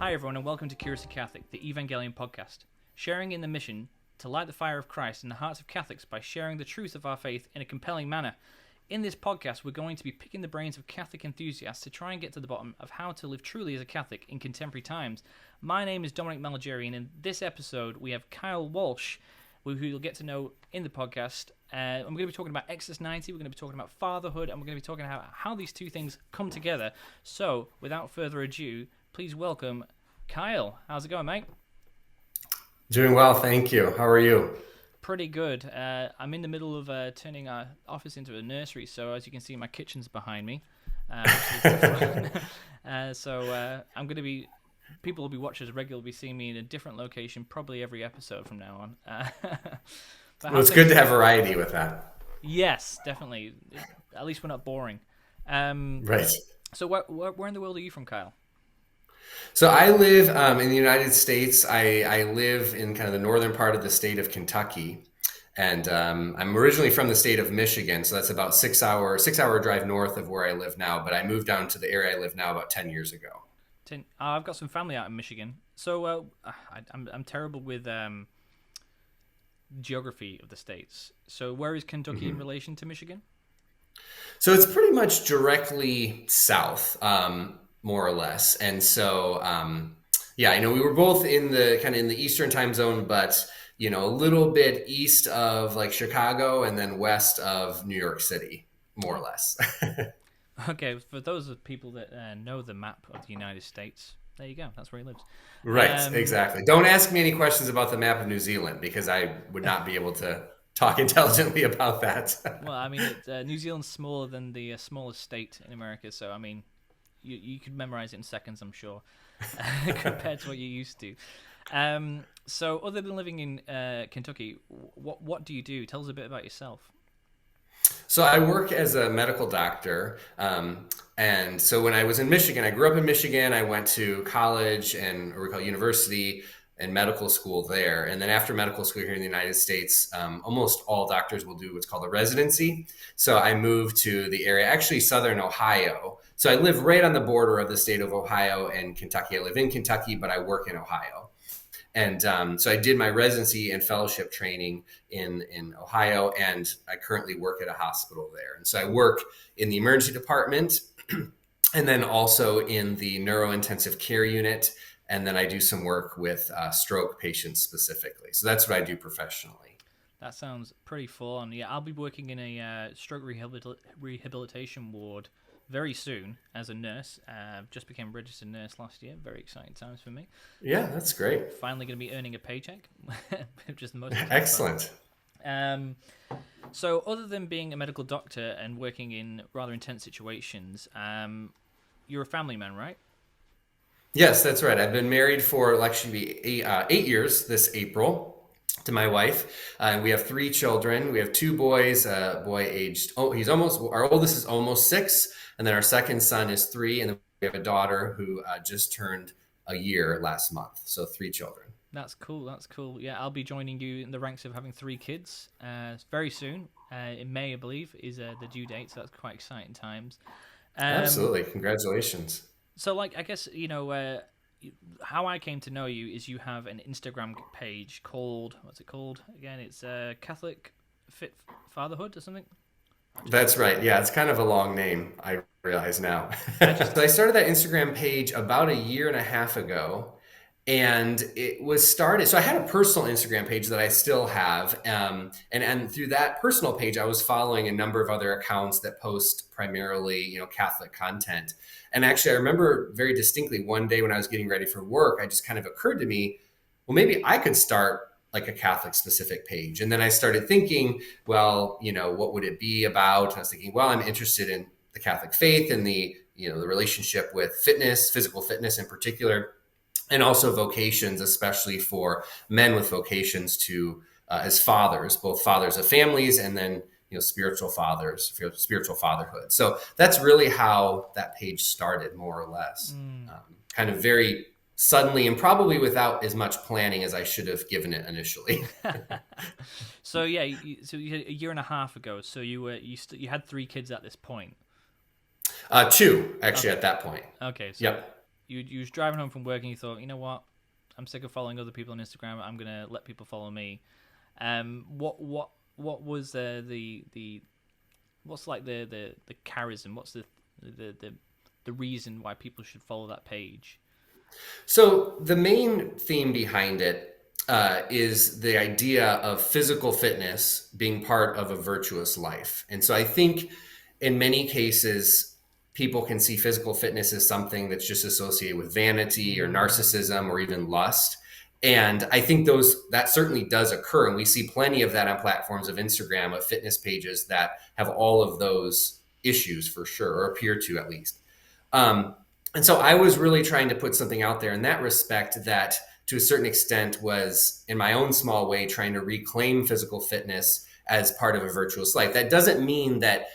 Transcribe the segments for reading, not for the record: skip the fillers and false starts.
Hi everyone and welcome to Curiously Catholic, the Evangelion podcast, sharing in the mission to light the fire of Christ in the hearts of Catholics by sharing the truth of our faith in a compelling manner. In this podcast, we're going to be picking the brains of Catholic enthusiasts to try and get to the bottom of how to live truly as a Catholic in contemporary times. My name is Dominic Malageri, and in this episode, we have Kyle Walsh, who you'll get to know in the podcast. And we're going to be talking about Exodus 90, we're going to be talking about fatherhood, and we're going to be talking about how these two things come together. So, without further ado, please welcome Kyle. How's it going, mate? Doing well, thank you. How are you? Pretty good. I'm in the middle of turning our office into a nursery, so as you can see, my kitchen's behind me. So I'm going to be... People will be watchers regularly be seeing me in a different location probably every episode from now on. Well, it's good to have variety with that. Yes, definitely. At least we're not boring. Right. So where in the world are you from, Kyle? So I live in the United States. I live in kind of the northern part of the state of Kentucky. And I'm originally from the state of Michigan. So that's about six hour drive north of where I live now. But I moved down to the area I live now about 10 years ago. I've got some family out in Michigan. So I'm terrible with geography of the states. So where is Kentucky in relation to Michigan? So it's pretty much directly south, more or less. And so, yeah, I know we were both in the eastern time zone, but a little bit east of like Chicago and then west of New York City, more or less. Okay, for those of people that know the map of the United States, there you go. That's where he lives. Right, exactly. Don't ask me any questions about the map of New Zealand because I would not be able to talk intelligently about that. Well, I mean, New Zealand's smaller than the smallest state in America, so I mean, you could memorize it in seconds, I'm sure, compared to what you used to. So, other than living in Kentucky, what do you do? Tell us a bit about yourself. So I work as a medical doctor. And so when I was in Michigan, I grew up in Michigan. I went to college or we call university and medical school there. And then after medical school here in the United States, almost all doctors will do what's called a residency. So I moved to the area, actually Southern Ohio. So I live right on the border of the state of Ohio and Kentucky. I live in Kentucky, but I work in Ohio. And so I did my residency and fellowship training in Ohio, and I currently work at a hospital there. And so I work in the emergency department and then also in the neurointensive care unit. And then I do some work with stroke patients specifically. So that's what I do professionally. That sounds pretty full on. Yeah, I'll be working in a stroke rehabilitation ward very soon as a nurse. Just became a registered nurse last year. Very exciting times for me. Yeah, that's great. Finally going to be earning a paycheck, which is the most excellent. So other than being a medical doctor and working in rather intense situations, you're a family man, right? Yes, that's right. I've been married for actually 8 years this April to my wife. We have 3 children. We have 2 boys. Boy aged, our oldest is almost 6. And then our second son is 3. And then we have a daughter who just turned a year last month. So 3 children. That's cool. Yeah, I'll be joining you in the ranks of having 3 kids very soon. In May, I believe, is the due date. So that's quite exciting times. Absolutely. Congratulations. So, I guess, how I came to know you is you have an Instagram page called, what's it called again? It's Catholic Fit Fatherhood or something? That's right. Yeah, it's kind of a long name, I realize now. So I started that Instagram page about a year and a half ago. And it was started. So I had a personal Instagram page that I still have. And through that personal page, I was following a number of other accounts that post primarily, Catholic content. And actually, I remember very distinctly one day when I was getting ready for work, it just kind of occurred to me, well, maybe I could start like a Catholic specific page. And then I started thinking, well, what would it be about? And I was thinking, well, I'm interested in the Catholic faith and the relationship with fitness, physical fitness in particular. And also vocations, especially for men with vocations to as fathers, both fathers of families and then spiritual fathers, spiritual fatherhood. So that's really how that page started, more or less, kind of very suddenly and probably without as much planning as I should have given it initially. So yeah, so you had a year and a half ago. So you had 3 kids at this point. 2 actually at that point. Okay. So yep. you was driving home from work and you thought, you know what, I'm sick of following other people on Instagram. I'm gonna let people follow me. What was the what's like the charism? What's the reason why people should follow that page? So the main theme behind it is the idea of physical fitness being part of a virtuous life. And so I think in many cases, people can see physical fitness as something that's just associated with vanity or narcissism or even lust. And I think that certainly does occur. And we see plenty of that on platforms of Instagram, of fitness pages that have all of those issues for sure, or appear to at least. Um, and so I was really trying to put something out there in that respect that to a certain extent was in my own small way trying to reclaim physical fitness as part of a virtuous life. That doesn't mean that,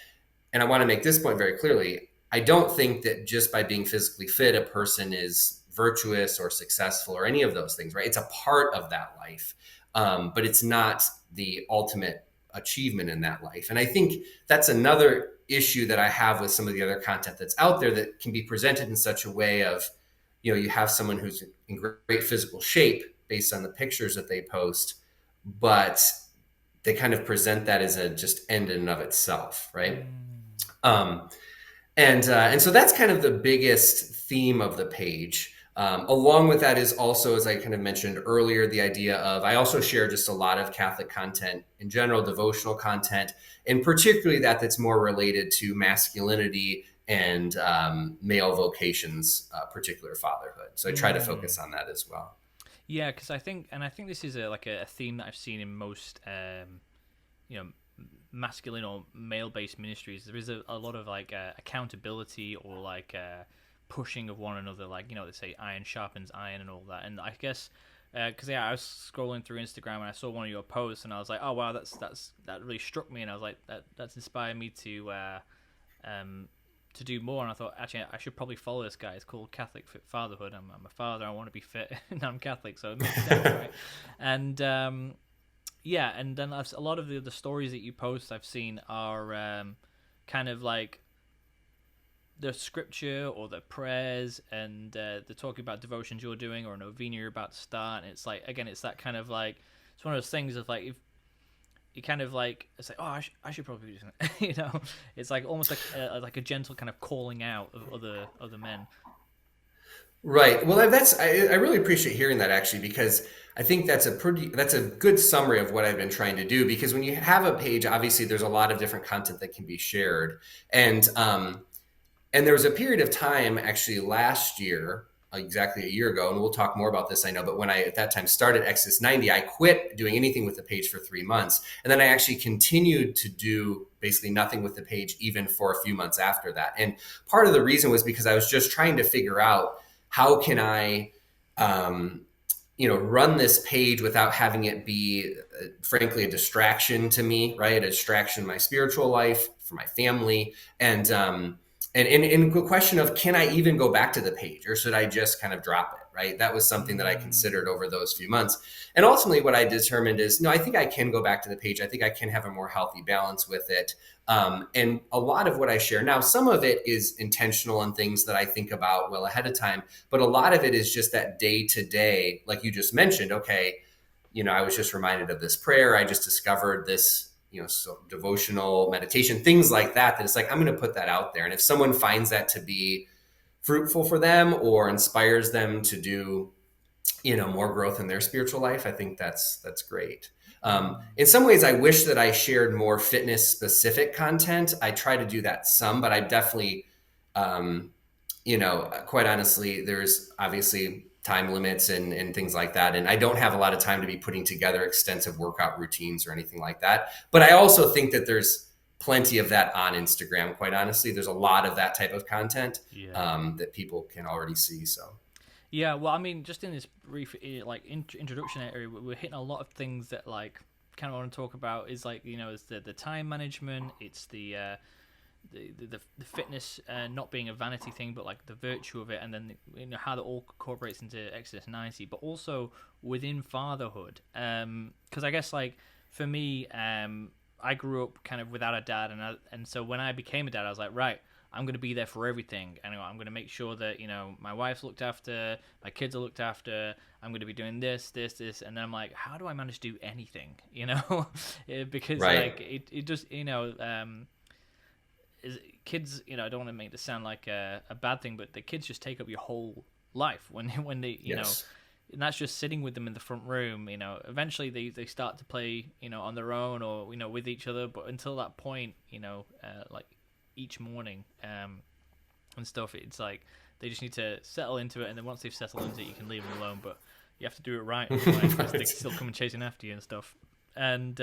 and I want to make this point very clearly, I don't think that just by being physically fit, a person is virtuous or successful or any of those things, right? It's a part of that life, but it's not the ultimate achievement in that life. And I think that's another issue that I have with some of the other content that's out there that can be presented in such a way of, you have someone who's in great physical shape based on the pictures that they post, but they kind of present that as a just end in and of itself, right? And so that's kind of the biggest theme of the page. Along with that is also, as I kind of mentioned earlier, the idea of I also share just a lot of Catholic content in general, devotional content, and particularly that's more related to masculinity and male vocations, particular fatherhood. So I try to focus on that as well. Yeah, because I think this is a theme that I've seen in most masculine or male-based ministries. There is a lot of like accountability or like pushing of one another, like they say iron sharpens iron and all that. And I guess because I was scrolling through Instagram and I saw one of your posts and I was like, oh wow, that really struck me, and I was like, that's inspired me to do more. And I thought, actually, I should probably follow this guy. It's called Catholic Fit Fatherhood. I'm a father. I want to be fit, and I'm Catholic, so it makes sense, right? And yeah, and then a lot of the stories that you post I've seen are kind of like the scripture or the prayers, and they're talking about devotions you're doing or a novena you're about to start. And it's like, again, it's that kind of like, it's one of those things of like, if you kind of like, it's like, oh, I should probably do something. It's like almost like a gentle kind of calling out of other men. Right. Well, I really appreciate hearing that actually, because I think that's a good summary of what I've been trying to do. Because when you have a page, obviously there's a lot of different content that can be shared, and there was a period of time actually last year, exactly a year ago, and we'll talk more about this, I know, but when I at that time started Exodus 90, I quit doing anything with the page for 3 months, and then I actually continued to do basically nothing with the page even for a few months after that. And part of the reason was because I was just trying to figure out how can I, run this page without having it be, frankly, a distraction to me, right? A distraction in my spiritual life, for my family, and the question of, can I even go back to the page, or should I just kind of drop it, right? That was something that I considered over those few months. And ultimately what I determined is, no, I think I can go back to the page. I think I can have a more healthy balance with it. And a lot of what I share now, some of it is intentional and things that I think about well ahead of time, but a lot of it is just that day to day, like you just mentioned. Okay, I was just reminded of this prayer. I just discovered this, so devotional meditation, things like that, that it's like, I'm going to put that out there. And if someone finds that to be fruitful for them or inspires them to do, more growth in their spiritual life, I think that's great. In some ways, I wish that I shared more fitness specific content. I try to do that some, but I definitely, quite honestly, there's obviously time limits and things like that. And I don't have a lot of time to be putting together extensive workout routines or anything like that. But I also think that there's plenty of that on Instagram. Quite honestly, there's a lot of that type of content that people can already see. So. Yeah, well, I mean, just in this brief introduction area, we're hitting a lot of things that like kind of want to talk about. Is like, it's the time management, it's the fitness not being a vanity thing, but like the virtue of it, and then how that all incorporates into Exodus 90, but also within fatherhood. Because I guess like for me, I grew up kind of without a dad, and so when I became a dad, I was like, right, I'm going to be there for everything, and I'm going to make sure that my wife's looked after, my kids are looked after. I'm going to be doing this, and then I'm like, how do I manage to do anything? Because Right. like it just kids, I don't want to make this sound like a bad thing, but the kids just take up your whole life when they Yes. and that's just sitting with them in the front room. Eventually they start to play on their own, or with each other, but until that point, like each morning and stuff, it's like they just need to settle into it, and then once they've settled into it, you can leave them alone, but you have to do it right, otherwise they Right. still come chasing after you and stuff. And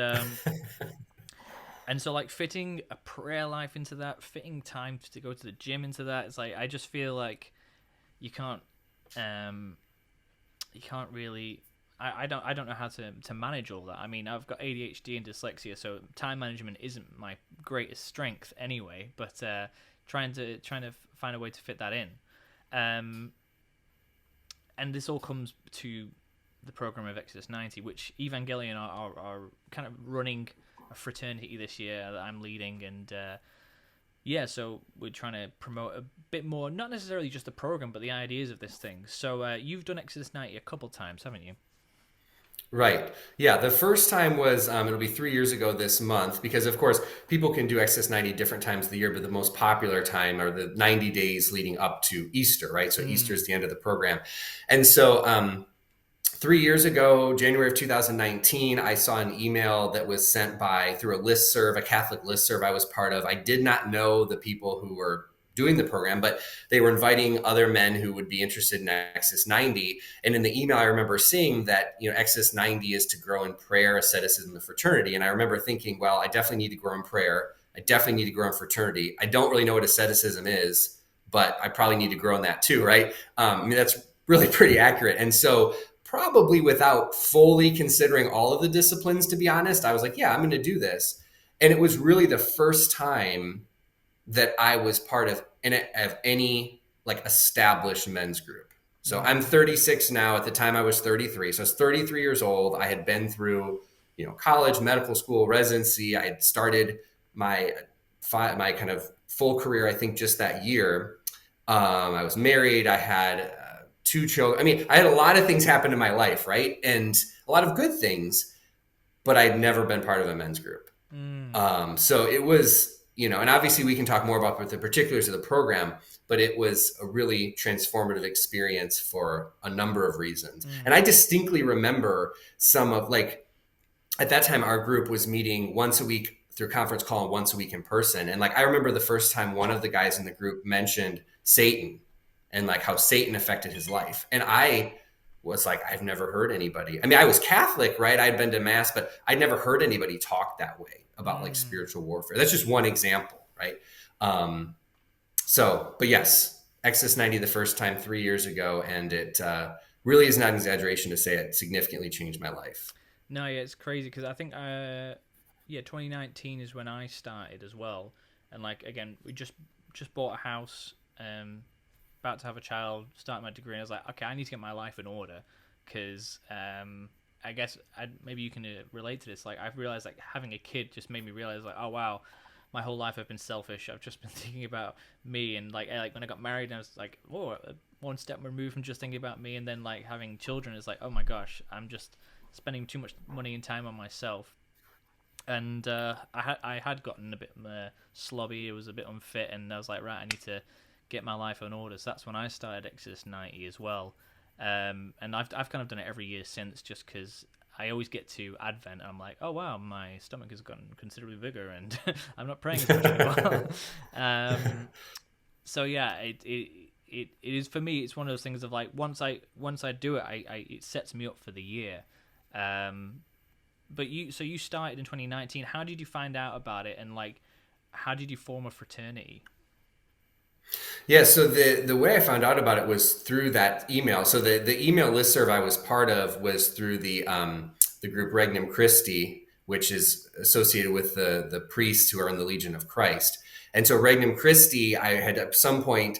so, like, fitting a prayer life into that, fitting time to go to the gym into that, it's like I just feel like you can't, um, you can't really. I don't know how to manage all that. I mean, I've got ADHD and dyslexia, so time management isn't my greatest strength anyway. But trying to find a way to fit that in, um, and this all comes to the program of Exodus 90, which Evangelion are kind of running a fraternity this year that I'm leading, and yeah, so we're trying to promote a bit more, not necessarily just the program, but the ideas of this thing. So you've done Exodus 90 a couple times, haven't you? Right. Yeah. The first time was, it'll be 3 years ago this month, because of course people can do Excess 90 different times of the year, but the most popular time are the 90 days leading up to Easter, right? So Easter Mm. is the end of the program. And so, 3 years ago, January of 2019, I saw an email that was sent by through a listserv, a Catholic listserv I was part of. I did not know the people who were doing the program, but they were inviting other men who would be interested in Exodus 90. And in the email, I remember seeing that Exodus 90 is to grow in prayer, asceticism, and fraternity. And I remember thinking, well, I definitely need to grow in prayer. I definitely need to grow in fraternity. I don't really know what asceticism is, but I probably need to grow in that too, right? I mean, that's really pretty accurate. And so probably without fully considering all of the disciplines, to be honest, I was like, yeah, I'm going to do this. And it was really the first time that I was part of any like established men's group. So I'm Mm. 36 now. At the time I was 33. So I was 33 years old. I had been through, college, medical school, residency. I had started my my kind of full career, I think, just that year. I was married. I had two children. I mean, I had a lot of things happen in my life, right? And a lot of good things, but I'd never been part of a men's group. Mm. So it was, and obviously we can talk more about the particulars of the program, but it was a really transformative experience for a number of reasons. And Mm. I distinctly remember some of like, at that time, our group was meeting once a week through conference call and once a week in person. And like, I remember the first time one of the guys in the group mentioned Satan and like how Satan affected his life. And I was like, I've never heard anybody. I mean, I was Catholic, right? I'd been to mass, but I'd never heard anybody talk that way about like Mm. spiritual warfare. That's just one example, right? But yes, Exodus 90 the first time 3 years ago, and it really is not an exaggeration to say it significantly changed my life. No, yeah, it's crazy because I think, yeah, 2019 is when I started as well, and like again, we just bought a house, about to have a child, start my degree, and I was like, okay, I need to get my life in order, because I guess maybe you can relate to this. Like I've realized like having a kid just made me realize like, oh wow, my whole life I've been selfish. I've just been thinking about me, and like when I got married, I was like, oh, one step removed from just thinking about me, and then like having children is like, oh my gosh, I'm just spending too much money and time on myself. And I had gotten a bit slobby. It was a bit unfit, and I was like, right, I need to get my life in order. So that's when I started Exodus 90 as well. And I've kind of done it every year since, just because I always get to Advent and I'm like, oh wow, my stomach has gotten considerably bigger, and I'm not praying as much anymore. um, so yeah, it is for me. It's one of those things of like once I do it, I it sets me up for the year. Um, but you started in 2019. How did you find out about it, and like how did you form a fraternity? Yeah, so the way I found out about it was through that email. So the email listserv I was part of was through the group Regnum Christi, which is associated with the priests who are in the Legion of Christ. And so Regnum Christi, I had at some point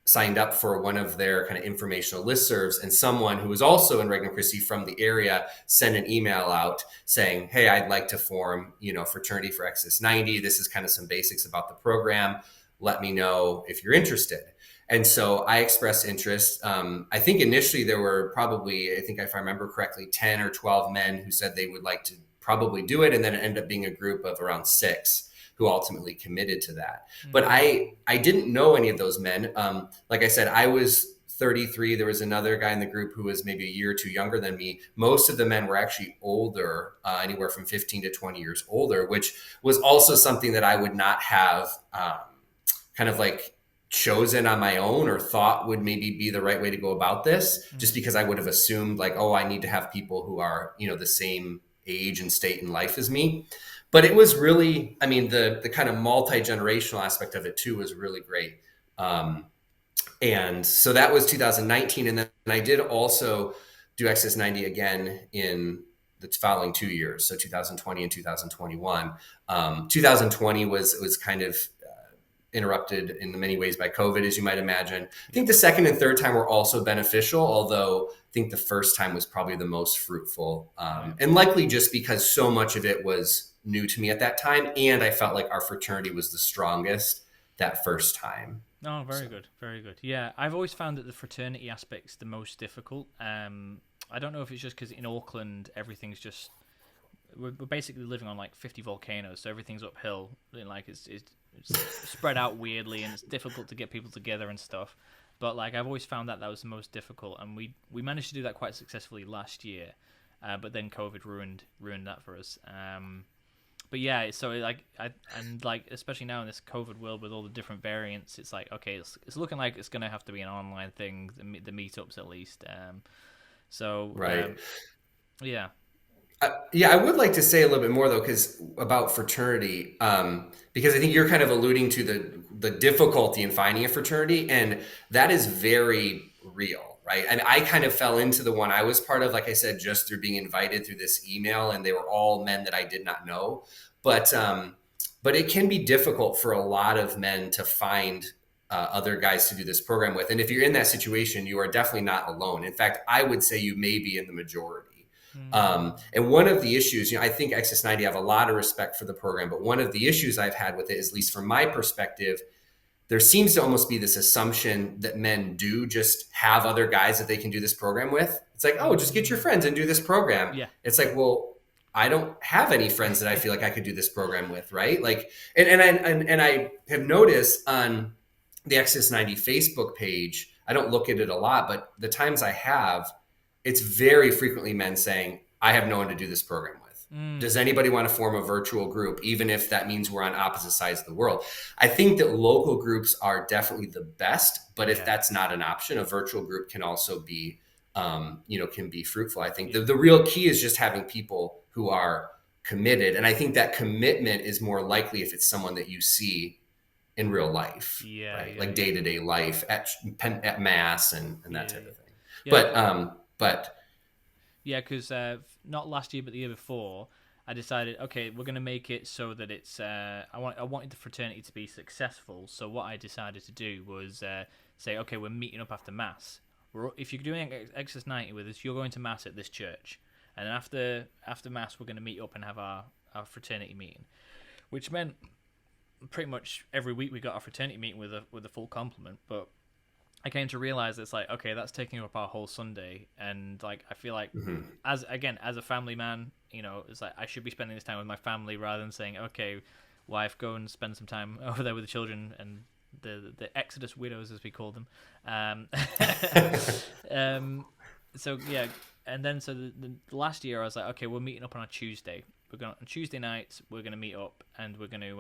signed up for one of their kind of informational listservs, and someone who was also in Regnum Christi from the area sent an email out saying, "Hey, I'd like to form, fraternity for Exodus 90. This is kind of some basics about the program. let me know if you're interested. And so I expressed interest. I think initially there were probably, I think if I remember correctly, 10 or 12 men who said they would like to probably do it. And then it ended up being a group of around 6 who ultimately committed to that. But I didn't know any of those men. Like I said, I was 33. There was another guy in the group who was maybe a year or two younger than me. Most of the men were actually older, anywhere from 15 to 20 years older, which was also something that I would not have kind of like chosen on my own or thought would maybe be the right way to go about this, just because I would have assumed like, oh, I need to have people who are, the same age and state in life as me. But it was really, I mean, the kind of multi-generational aspect of it too was really great. And so that was 2019. And then I did also do Exodus 90 again in the following 2 years. So 2020 and 2021. 2020 was kind of interrupted in many ways by COVID, as you might imagine. I think the second and third time were also beneficial, although I think the first time was probably the most fruitful. And likely just because so much of it was new to me at that time. And I felt like our fraternity was the strongest that first time. Oh, very good, very good. Yeah, I've always found that the fraternity aspect's the most difficult. I don't know if it's just because in Auckland everything's just we're basically living on like 50 volcanoes, so everything's uphill. And, like it's spread out weirdly, and it's difficult to get people together and stuff. But like I've always found that was the most difficult, and we managed to do that quite successfully last year. But then COVID ruined that for us. But yeah, so like especially now in this COVID world with all the different variants, it's like okay, it's looking like it's gonna have to be an online thing, the meetups at least. Right. Yeah. Yeah, I would like to say a little bit more though, because about fraternity, because I think you're kind of alluding to the difficulty in finding a fraternity, and that is very real, right? And I kind of fell into the one I was part of, like I said, just through being invited through this email, and they were all men that I did not know, but it can be difficult for a lot of men to find other guys to do this program with, and if you're in that situation, you are definitely not alone. In fact, I would say you may be in the majority. And one of the issues, I think Exodus 90, I have a lot of respect for the program, but one of the issues I've had with it, at least from my perspective, there seems to almost be this assumption that men do just have other guys that they can do this program with. It's like, oh, just get your friends and do this program. Yeah. It's like, well, I don't have any friends that I feel like I could do this program with, right? Like, and I have noticed on the Exodus 90 Facebook page, I don't look at it a lot, but the times I have, it's very frequently men saying, I have no one to do this program with. Does anybody want to form a virtual group, even if that means we're on opposite sides of the world? I think that local groups are definitely the best, but if that's not an option, a virtual group can also be, can be fruitful. I think the real key is just having people who are committed. And I think that commitment is more likely if it's someone that you see in real life, right? Like day-to-day life at mass and that type of thing. But yeah, because not last year but the year before, I decided okay, we're gonna make it so that it's I wanted the fraternity to be successful. So what I decided to do was say okay, we're meeting up after mass. If you're doing Exodus 90 with us, you're going to mass at this church, and then after mass we're gonna meet up and have our fraternity meeting, which meant pretty much every week we got our fraternity meeting with a full complement, but I came to realize it's like okay, that's taking up our whole Sunday, and like I feel like as a family man, it's like I should be spending this time with my family rather than saying okay, wife, go and spend some time over there with the children and the Exodus widows as we call them. So yeah, and then so the last year I was like okay, we're meeting up on a Tuesday. We're going on Tuesday nights. We're gonna meet up and we're gonna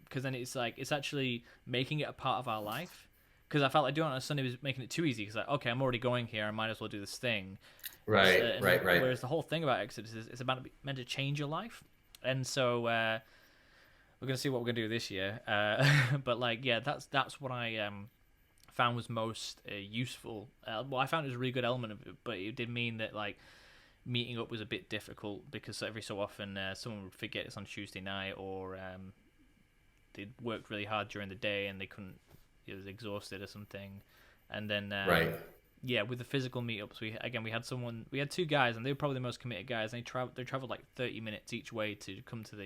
because then it's like it's actually making it a part of our life. Because I felt like doing it on a Sunday was making it too easy. Because like, okay, I'm already going here. I might as well do this thing. Right. Whereas the whole thing about Exodus is it's meant to change your life. And so we're gonna see what we're gonna do this year. But like, yeah, that's what I found was most useful. Well, I found it was a really good element of it, but it did mean that like meeting up was a bit difficult because every so often someone would forget it's on Tuesday night or they worked really hard during the day and they couldn't. It was exhausted or something, and then yeah, with the physical meetups, we had 2 guys, and they were probably the most committed guys. And they traveled like 30 minutes each way to come to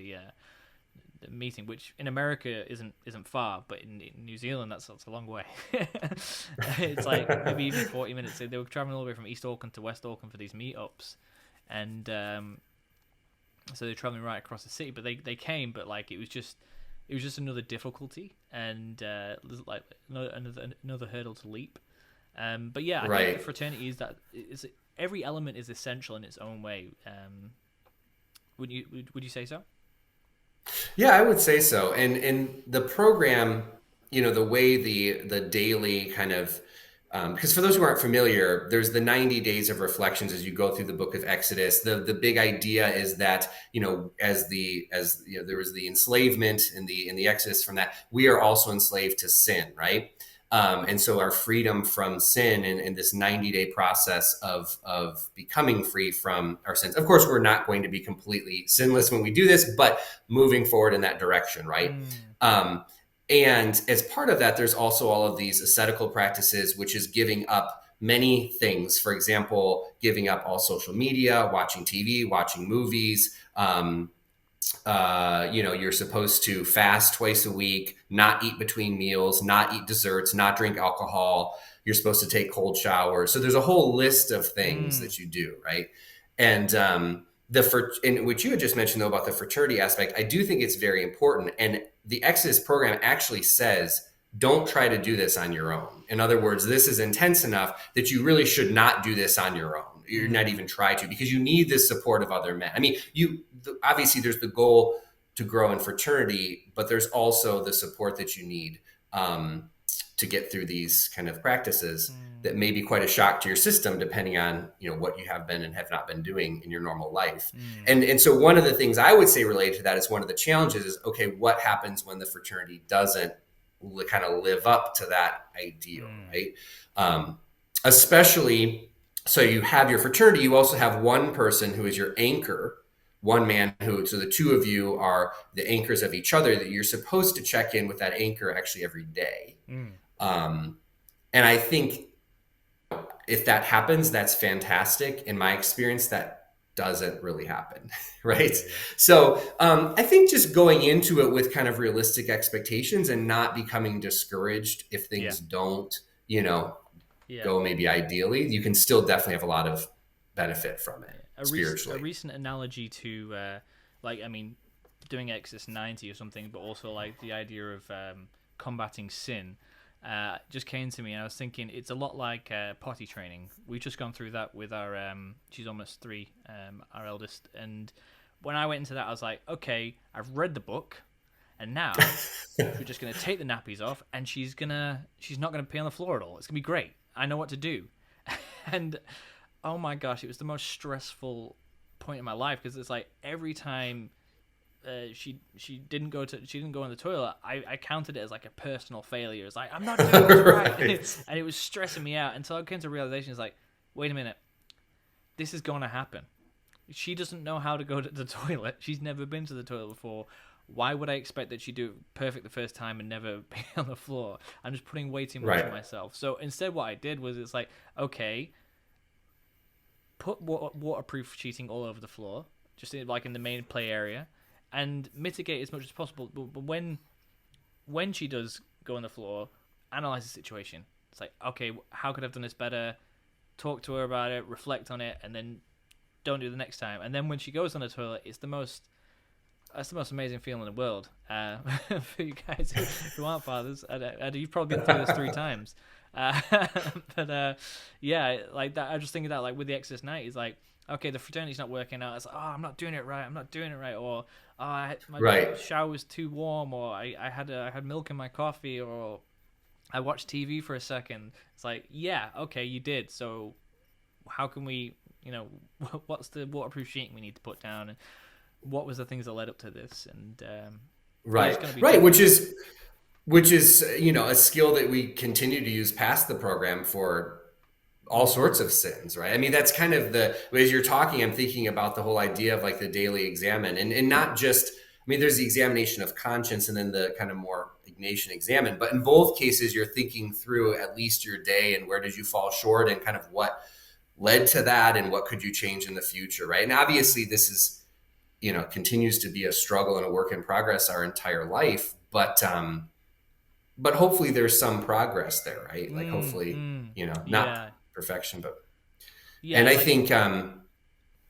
meeting, which in America isn't far, but in New Zealand that's a long way. It's like maybe even 40 minutes. They were traveling all the way from East Auckland to West Auckland for these meetups, and so they're traveling right across the city. But they came, but like it was just another difficulty and like another hurdle to leap. But yeah, I think fraternity is every element is essential in its own way. Would you say so? Yeah, I would say so. And the program, the way the daily kind of because for those who aren't familiar, there's the 90 days of reflections as you go through the book of Exodus. The big idea is that, there was the enslavement in the Exodus from that, we are also enslaved to sin, right? And so our freedom from sin and this 90-day process of becoming free from our sins. Of course, we're not going to be completely sinless when we do this, but moving forward in that direction, right? And as part of that, there's also all of these ascetical practices, which is giving up many things. For example, giving up all social media, watching TV, watching movies. You're supposed to fast twice a week, not eat between meals, not eat desserts, not drink alcohol. You're supposed to take cold showers. So there's a whole list of things that you do, right? And and what you had just mentioned, though, about the fraternity aspect, I do think it's very important. And the Exodus program actually says, don't try to do this on your own. In other words, this is intense enough that you really should not do this on your own. You're not even try to, because you need the support of other men. I mean, obviously there's the goal to grow in fraternity, but there's also the support that you need to get through these kind of practices that may be quite a shock to your system, depending on what you have been and have not been doing in your normal life. And so one of the things I would say related to that is one of the challenges is, okay, what happens when the fraternity doesn't kind of live up to that ideal, right? Especially, so you have your fraternity, you also have one person who is your anchor, one man so the two of you are the anchors of each other, that you're supposed to check in with that anchor actually every day. And I think if that happens, that's fantastic. In my experience, that doesn't really happen, right? Yeah. So I think just going into it with kind of realistic expectations and not becoming discouraged if things don't, go maybe ideally, you can still definitely have a lot of benefit from it spiritually. A recent analogy to, doing Exodus 90 or something, but also like the idea of combating sin, just came to me, and I was thinking it's a lot like potty training. We've just gone through that with our she's almost 3, our eldest, and when I went into that, I was like, okay, I've read the book, and now we're just gonna take the nappies off, and she's not gonna pee on the floor at all. It's gonna be great. I know what to do. And oh my gosh, it was the most stressful point in my life, because it's like every time she didn't go in the toilet, I counted it as like a personal failure. It's like, I'm not doing this right. And it was stressing me out until I came to realization. It's like, wait a minute, this is going to happen. She doesn't know how to go to the toilet. She's never been to the toilet before. Why would I expect that she'd do it perfect the first time and never be on the floor? I'm just putting way too much on myself. So instead what I did was, it's like, okay, put waterproof sheeting all over the floor, just in the main play area, and mitigate as much as possible. But when she does go on the floor, analyze the situation. It's like, okay, how could I have done this better? Talk to her about it, reflect on it, and then don't do it the next time. And then when she goes on the toilet, that's the most amazing feeling in the world. For you guys who aren't fathers, you've probably been through this 3 times. Yeah, like that. I just thinking that, like with the Exodus 90, it's like, okay, the fraternity's not working out. It's like, oh, I'm not doing it right, or my shower was too warm, or I had milk in my coffee, or I watched TV for a second. It's like, yeah, okay, you did. So how can we, what's the waterproof sheeting we need to put down, and what was the things that led up to this? And which is a skill that we continue to use past the program for all sorts of sins, right? I mean, that's kind of as you're talking, I'm thinking about the whole idea of like the daily examine, and not just, there's the examination of conscience and then the kind of more Ignatian examine, but in both cases, you're thinking through at least your day and where did you fall short and kind of what led to that and what could you change in the future, right? And obviously this is continues to be a struggle and a work in progress our entire life. But hopefully there's some progress there, right? Like hopefully, not Yeah. perfection, but, Yeah, and and I like think, sorry,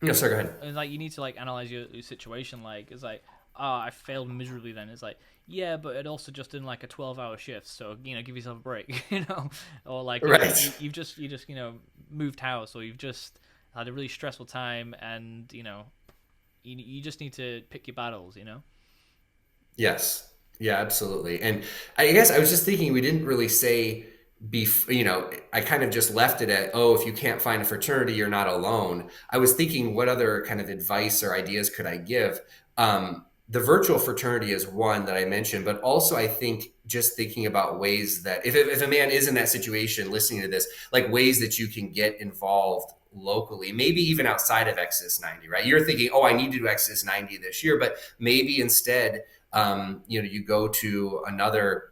go ahead. and like you need to like analyze your situation. Like it's like, I failed miserably. Then it's like, yeah, but it also just in like a 12-hour shift. So give yourself a break, or like Right. you just moved house, or you've just had a really stressful time, and you just need to pick your battles. Yes. Yeah, absolutely. And I guess I was just thinking we didn't really say I kind of just left it at, oh, if you can't find a fraternity, you're not alone. I was thinking what other kind of advice or ideas could I give? The virtual fraternity is one that I mentioned, but also I think just thinking about ways that if a man is in that situation listening to this, like ways that you can get involved locally, maybe even outside of Exodus 90, right? You're thinking, oh, I need to do Exodus 90 this year, but maybe instead you go to another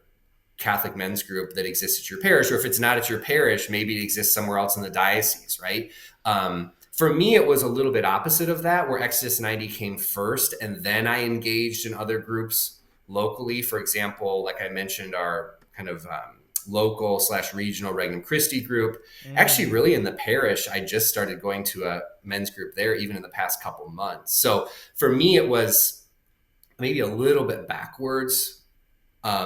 Catholic men's group that exists at your parish, or if it's not at your parish, maybe it exists somewhere else in the diocese, right? For me, it was a little bit opposite of that, where Exodus 90 came first, and then I engaged in other groups locally. For example, like I mentioned, our kind of local / regional Regnum Christi group. Actually, Mm. really in the parish, I just started going to a men's group there, even in the past couple months. So for me, it was maybe a little bit backwards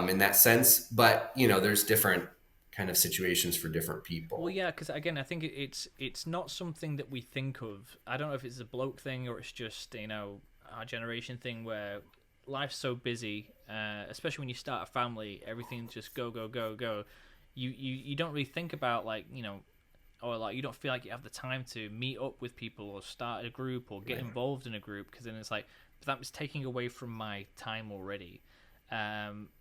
in that sense, but there's different kind of situations for different Well, people. yeah, because again, I think it's not something that we think of. I don't know if it's a bloke thing or it's just our generation thing where life's so busy, especially when you start a family, everything's just go go go go. You don't really think about or like you don't feel like you have the time to meet up with people or start a group or get Right. involved in a group because then it's like that's taking away from my time already,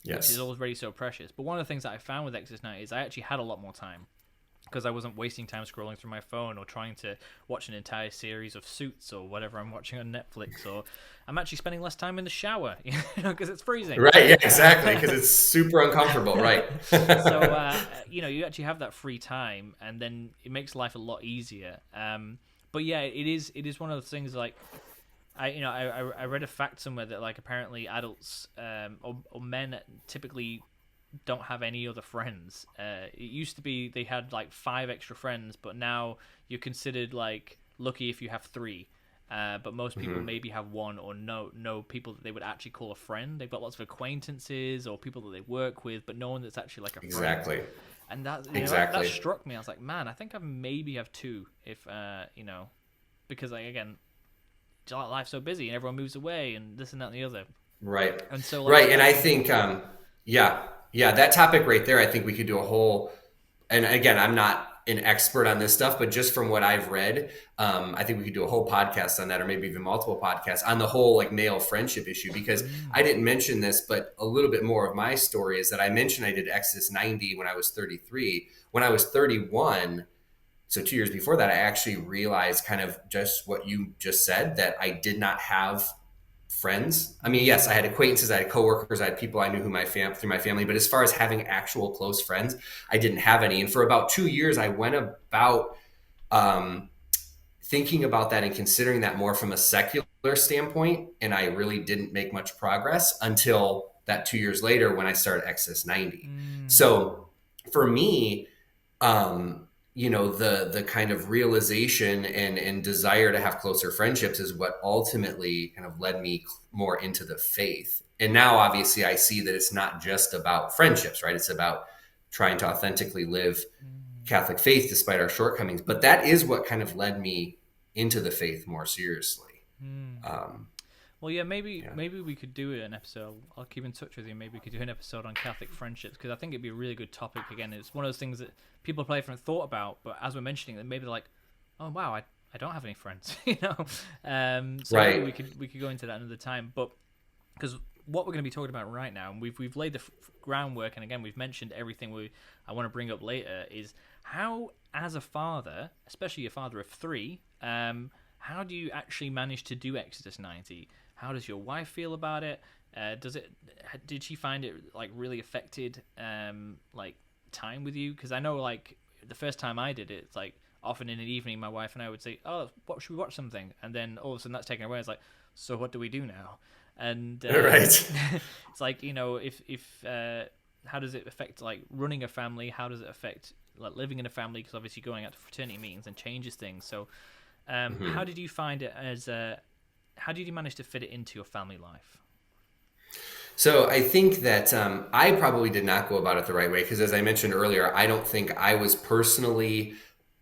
which is Yes. already so precious. But one of the things that I found with Exodus Night is I actually had a lot more time because I wasn't wasting time scrolling through my phone or trying to watch an entire series of Suits or whatever I'm watching on Netflix, or I'm actually spending less time in the shower, because it's freezing. Right. Yeah, exactly. Because it's super uncomfortable. Right. So you actually have that free time, and then it makes life a lot easier. But yeah, it is one of those things like I read a fact somewhere that like apparently adults or men typically don't have any other friends. It used to be they had like 5 extra friends, but now you're considered like lucky if you have 3. But most people Mhm. maybe have one or no people that they would actually call a friend. They've got lots of acquaintances or people that they work with, but no one that's actually like a friend. Exactly. And that Exactly. struck me. I was like, man, I think I maybe have 2 if because like again, life's so busy and everyone moves away and this and that and the other. Right. And so like Right. And I think, yeah, yeah, that topic right there, I think we could do a whole, and again, I'm not an expert on this stuff, but just from what I've read, I think we could do a whole podcast on that, or maybe even multiple podcasts on the whole like male friendship issue, because I mm, didn't mention this, but a little bit more of my story is that I mentioned I did Exodus 90 when I was 33. When I was 31, so 2 years before that, I actually realized kind of just what you just said, that I did not have friends. I mean, yes, I had acquaintances, I had coworkers, I had people I knew through my family, but as far as having actual close friends, I didn't have any. And for about 2 years, I went about um, thinking about that and considering that more from a secular standpoint, and I really didn't make much progress until that 2 years later when I started Exodus 90. mm, So for me, the kind of realization and desire to have closer friendships is what ultimately kind of led me more into the faith. And now obviously I see that it's not just about friendships, right? It's about trying to authentically live mm, Catholic faith despite our shortcomings. But that is what kind of led me into the faith more seriously. mm. um, Well, yeah, maybe yeah. maybe we could do an episode. I'll keep in touch with you. Maybe we could do an episode on Catholic friendships because I think it'd be a really good topic. Again, it's one of those things that people probably haven't thought about, but as we're mentioning it, maybe they're like, "Oh wow, I don't have any friends," So maybe we Right. could go into that another time. But because what we're going to be talking about right now, and we've laid the groundwork, and again we've mentioned everything I want to bring up later, is how as a father, especially a father of 3, how do you actually manage to do Exodus 90? How does your wife feel about it? Did she find it like really affected like time with you? Because I know like the first time I did it, it's like often in an evening, my wife and I would say, "Oh, what should we watch something?" And then all of a sudden that's taken away. It's like, so what do we do now? And Right. it's like, if how does it affect like running a family? How does it affect like living in a family? Because obviously going out to fraternity meetings and changes things. So how did you find it how did you manage to fit it into your family life? So I think that I probably did not go about it the right way because, as I mentioned earlier, I don't think I was personally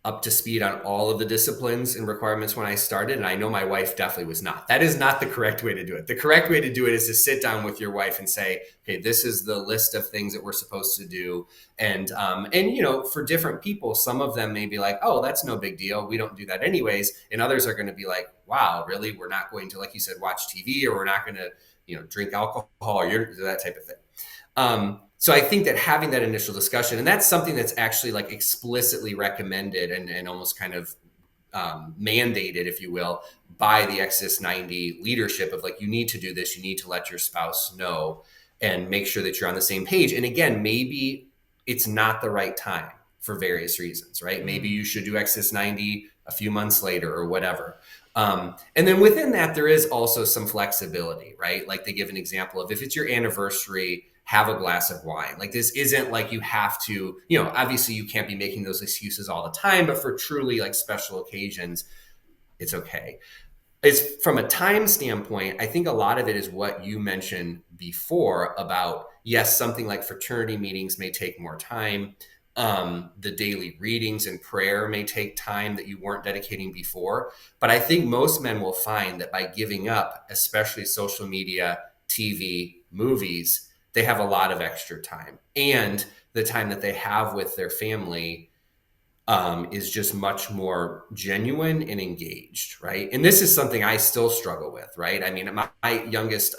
up to speed on all of the disciplines and requirements when I started. And I know my wife definitely was not. That is not the correct way to do it. The correct way to do it is to sit down with your wife and say, okay, this is the list of things that we're supposed to do. And for different people, some of them may be like, oh, that's no big deal. We don't do that anyways. And others are going to be like, wow, really? We're not going to, like you said, watch TV, or we're not going to drink alcohol, or that type of thing. So I think that having that initial discussion, and that's something that's actually like explicitly recommended and almost kind of mandated, if you will, by the Exodus 90 leadership of like, you need to do this, you need to let your spouse know and make sure that you're on the same page. And again, maybe it's not the right time for various reasons, right? Maybe you should do Exodus 90 a few months later or whatever. And then within that, there is also some flexibility, right? Like they give an example of if it's your anniversary, have a glass of wine. Like this isn't like you have to, obviously you can't be making those excuses all the time, but for truly like special occasions, it's okay. It's from a time standpoint, I think a lot of it is what you mentioned before about, yes, something like fraternity meetings may take more time. The daily readings and prayer may take time that you weren't dedicating before. But I think most men will find that by giving up, especially social media, TV, movies, they have a lot of extra time. And the time that they have with their family is just much more genuine and engaged, right? And this is something I still struggle with, right? I mean, my youngest,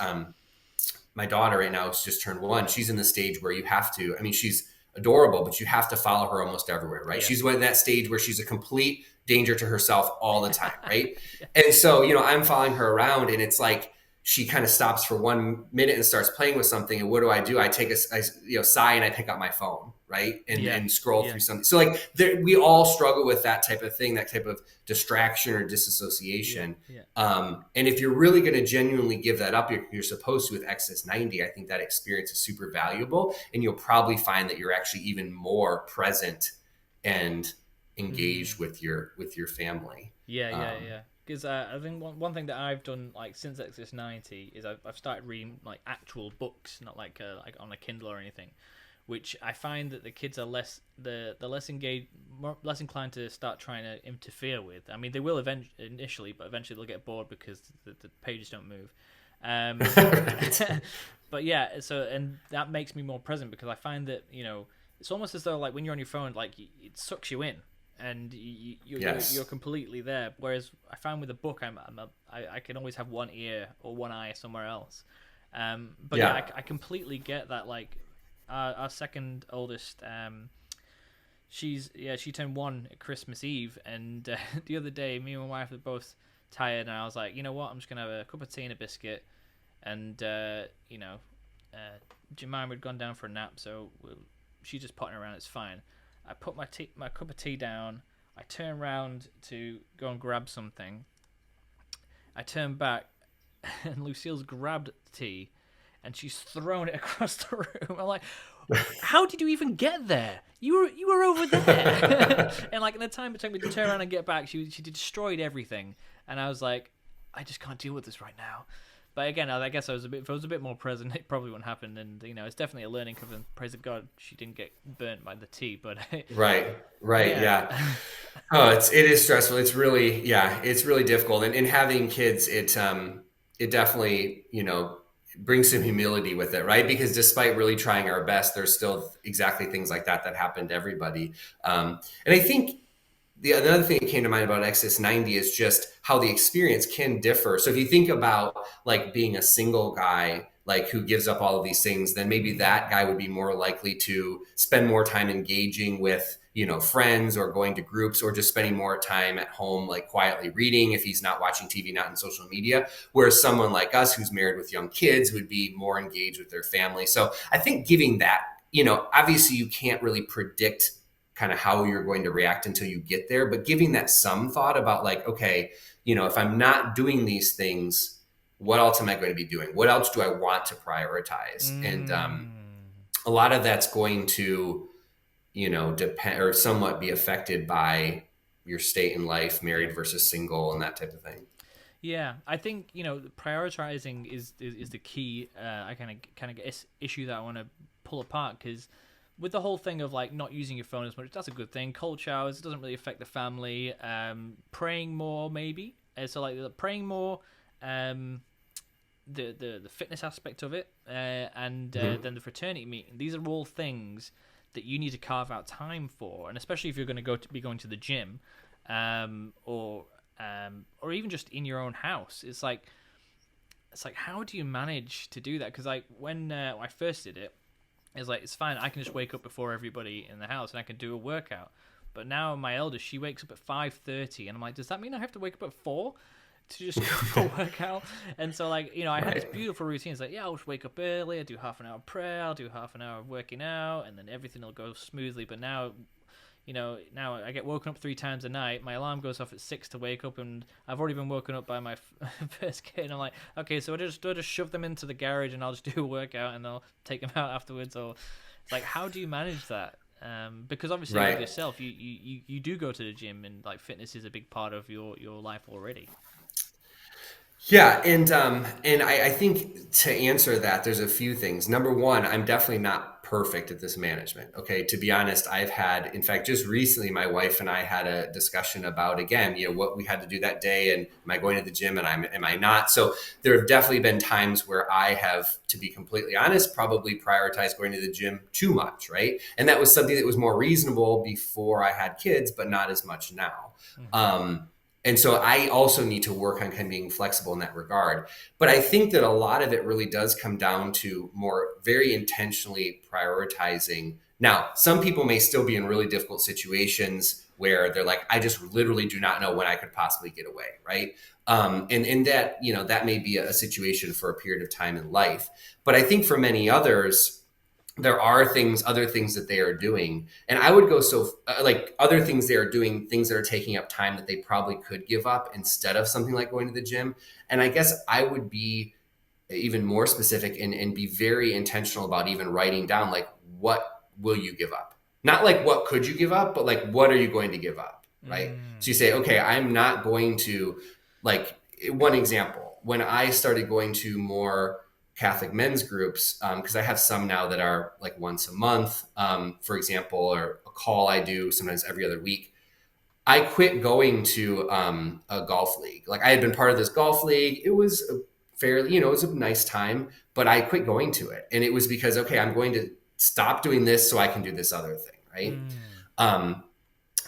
my daughter right now has just turned 1. She's in the stage where you have to, I mean, she's adorable, but you have to follow her almost everywhere, right? Yeah. She's in that stage where she's a complete danger to herself all the time, right? Yeah. And so, I'm following her around and it's like, she kind of stops for 1 minute and starts playing with something. And what do? I take a sigh and I pick up my phone, right? And scroll through something. So like we all struggle with that type of thing, that type of distraction or disassociation. And if you're really going to genuinely give that up, you're supposed to with Exodus 90. I think that experience is super valuable. And you'll probably find that you're actually even more present and engaged with your family. Yeah. Because I think one thing that I've done like since Exodus 90 is I've started reading like actual books, not like on a Kindle or anything, which I find that the kids are they're less engaged, less inclined to start trying to interfere with. I mean, they will initially, but eventually they'll get bored because the pages don't move. But yeah, and that makes me more present because I find that it's almost as though like when you're on your phone, like it sucks you in. And you're completely there. Whereas I found with a book, I can always have one ear or one eye somewhere else. But I completely get that. Like our second oldest, she turned 1 at Christmas Eve, and the other day, me and my wife were both tired, and I was like, you know what, I'm just gonna have a cup of tea and a biscuit, and Jemima had gone down for a nap, so she's just potting around. It's fine. I put my cup of tea down. I turn around to go and grab something. I turn back, and Lucille's grabbed the tea, and she's thrown it across the room. I'm like, how did you even get there? You were over there. And like in the time it took me to turn around and get back, she destroyed everything. And I was like, I just can't deal with this right now. But again, I guess if I was a bit more present, it probably wouldn't happen. And it's definitely a learning curve. And praise of God, she didn't get burnt by the tea. But right, yeah. Oh, it is stressful. It's really difficult. And having kids, it definitely brings some humility with it, right? Because despite really trying our best, there's still exactly things like that happen to everybody. And I think another thing that came to mind about Exodus 90 is just how the experience can differ. So if you think about like being a single guy, like who gives up all of these things, then maybe that guy would be more likely to spend more time engaging with, friends or going to groups or just spending more time at home, like quietly reading if he's not watching TV, not in social media. Whereas someone like us who's married with young kids would be more engaged with their family. So I think giving that, obviously you can't really predict kind of how you're going to react until you get there, but giving that some thought about like, okay, if I'm not doing these things, what else am I going to be doing? What else do I want to prioritize? And a lot of that's going to, depend or somewhat be affected by your state in life, married versus single, and that type of thing. Yeah, I think prioritizing is the key. I kind of issue that I want to pull apart, because with the whole thing of like not using your phone as much, that's a good thing. Cold showers, it doesn't really affect the family. Praying more, maybe. So like praying more, the fitness aspect of it, and then the fraternity meeting. These are all things that you need to carve out time for, and especially if you're going to be going to the gym, or even just in your own house. It's like how do you manage to do that? Because like when I first did it, it's like, it's fine, I can just wake up before everybody in the house and I can do a workout. But now my eldest, she wakes up at 5:30, and I'm like, does that mean I have to wake up at 4 to just go for a workout? And so like, I had this beautiful routine. It's like, yeah, I'll just wake up early, I'll do half an hour of prayer, I'll do half an hour of working out, and then everything will go smoothly. But now I get woken up 3 times a night. My alarm goes off at 6 to wake up, and I've already been woken up by my first kid. And I'm like, okay, so I just shove them into the garage, and I'll just do a workout, and I'll take them out afterwards. Or it's like, how do you manage that? Because obviously, with yourself, you do go to the gym, and like fitness is a big part of your life already. Yeah, and I think to answer that, there's a few things. Number one, I'm definitely not perfect at this management. Okay, to be honest, in fact, just recently, my wife and I had a discussion about, again, what we had to do that day, and am I going to the gym, and am I not? So there have definitely been times where I have, to be completely honest, probably prioritized going to the gym too much, right? And that was something that was more reasonable before I had kids, but not as much now. And so I also need to work on kind of being flexible in that regard. But I think that a lot of it really does come down to more very intentionally prioritizing. Now, some people may still be in really difficult situations where they're like, I just literally do not know when I could possibly get away, right? And that, that may be a situation for a period of time in life. But I think for many others, there are other things that they are doing. And I would go like other things they are doing, things that are taking up time that they probably could give up instead of something like going to the gym. And I guess I would be even more specific and be very intentional about even writing down, like, what will you give up? Not like, what could you give up, but like, what are you going to give up? Right. So you say, okay, I'm not going to, like, one example, when I started going to more Catholic men's groups, because I have some now that are like once a month, for example, or a call I do sometimes every other week. I quit going to a golf league. Like, I had been part of this golf league. It was it was a nice time, but I quit going to it. And it was because, okay, I'm going to stop doing this so I can do this other thing, right?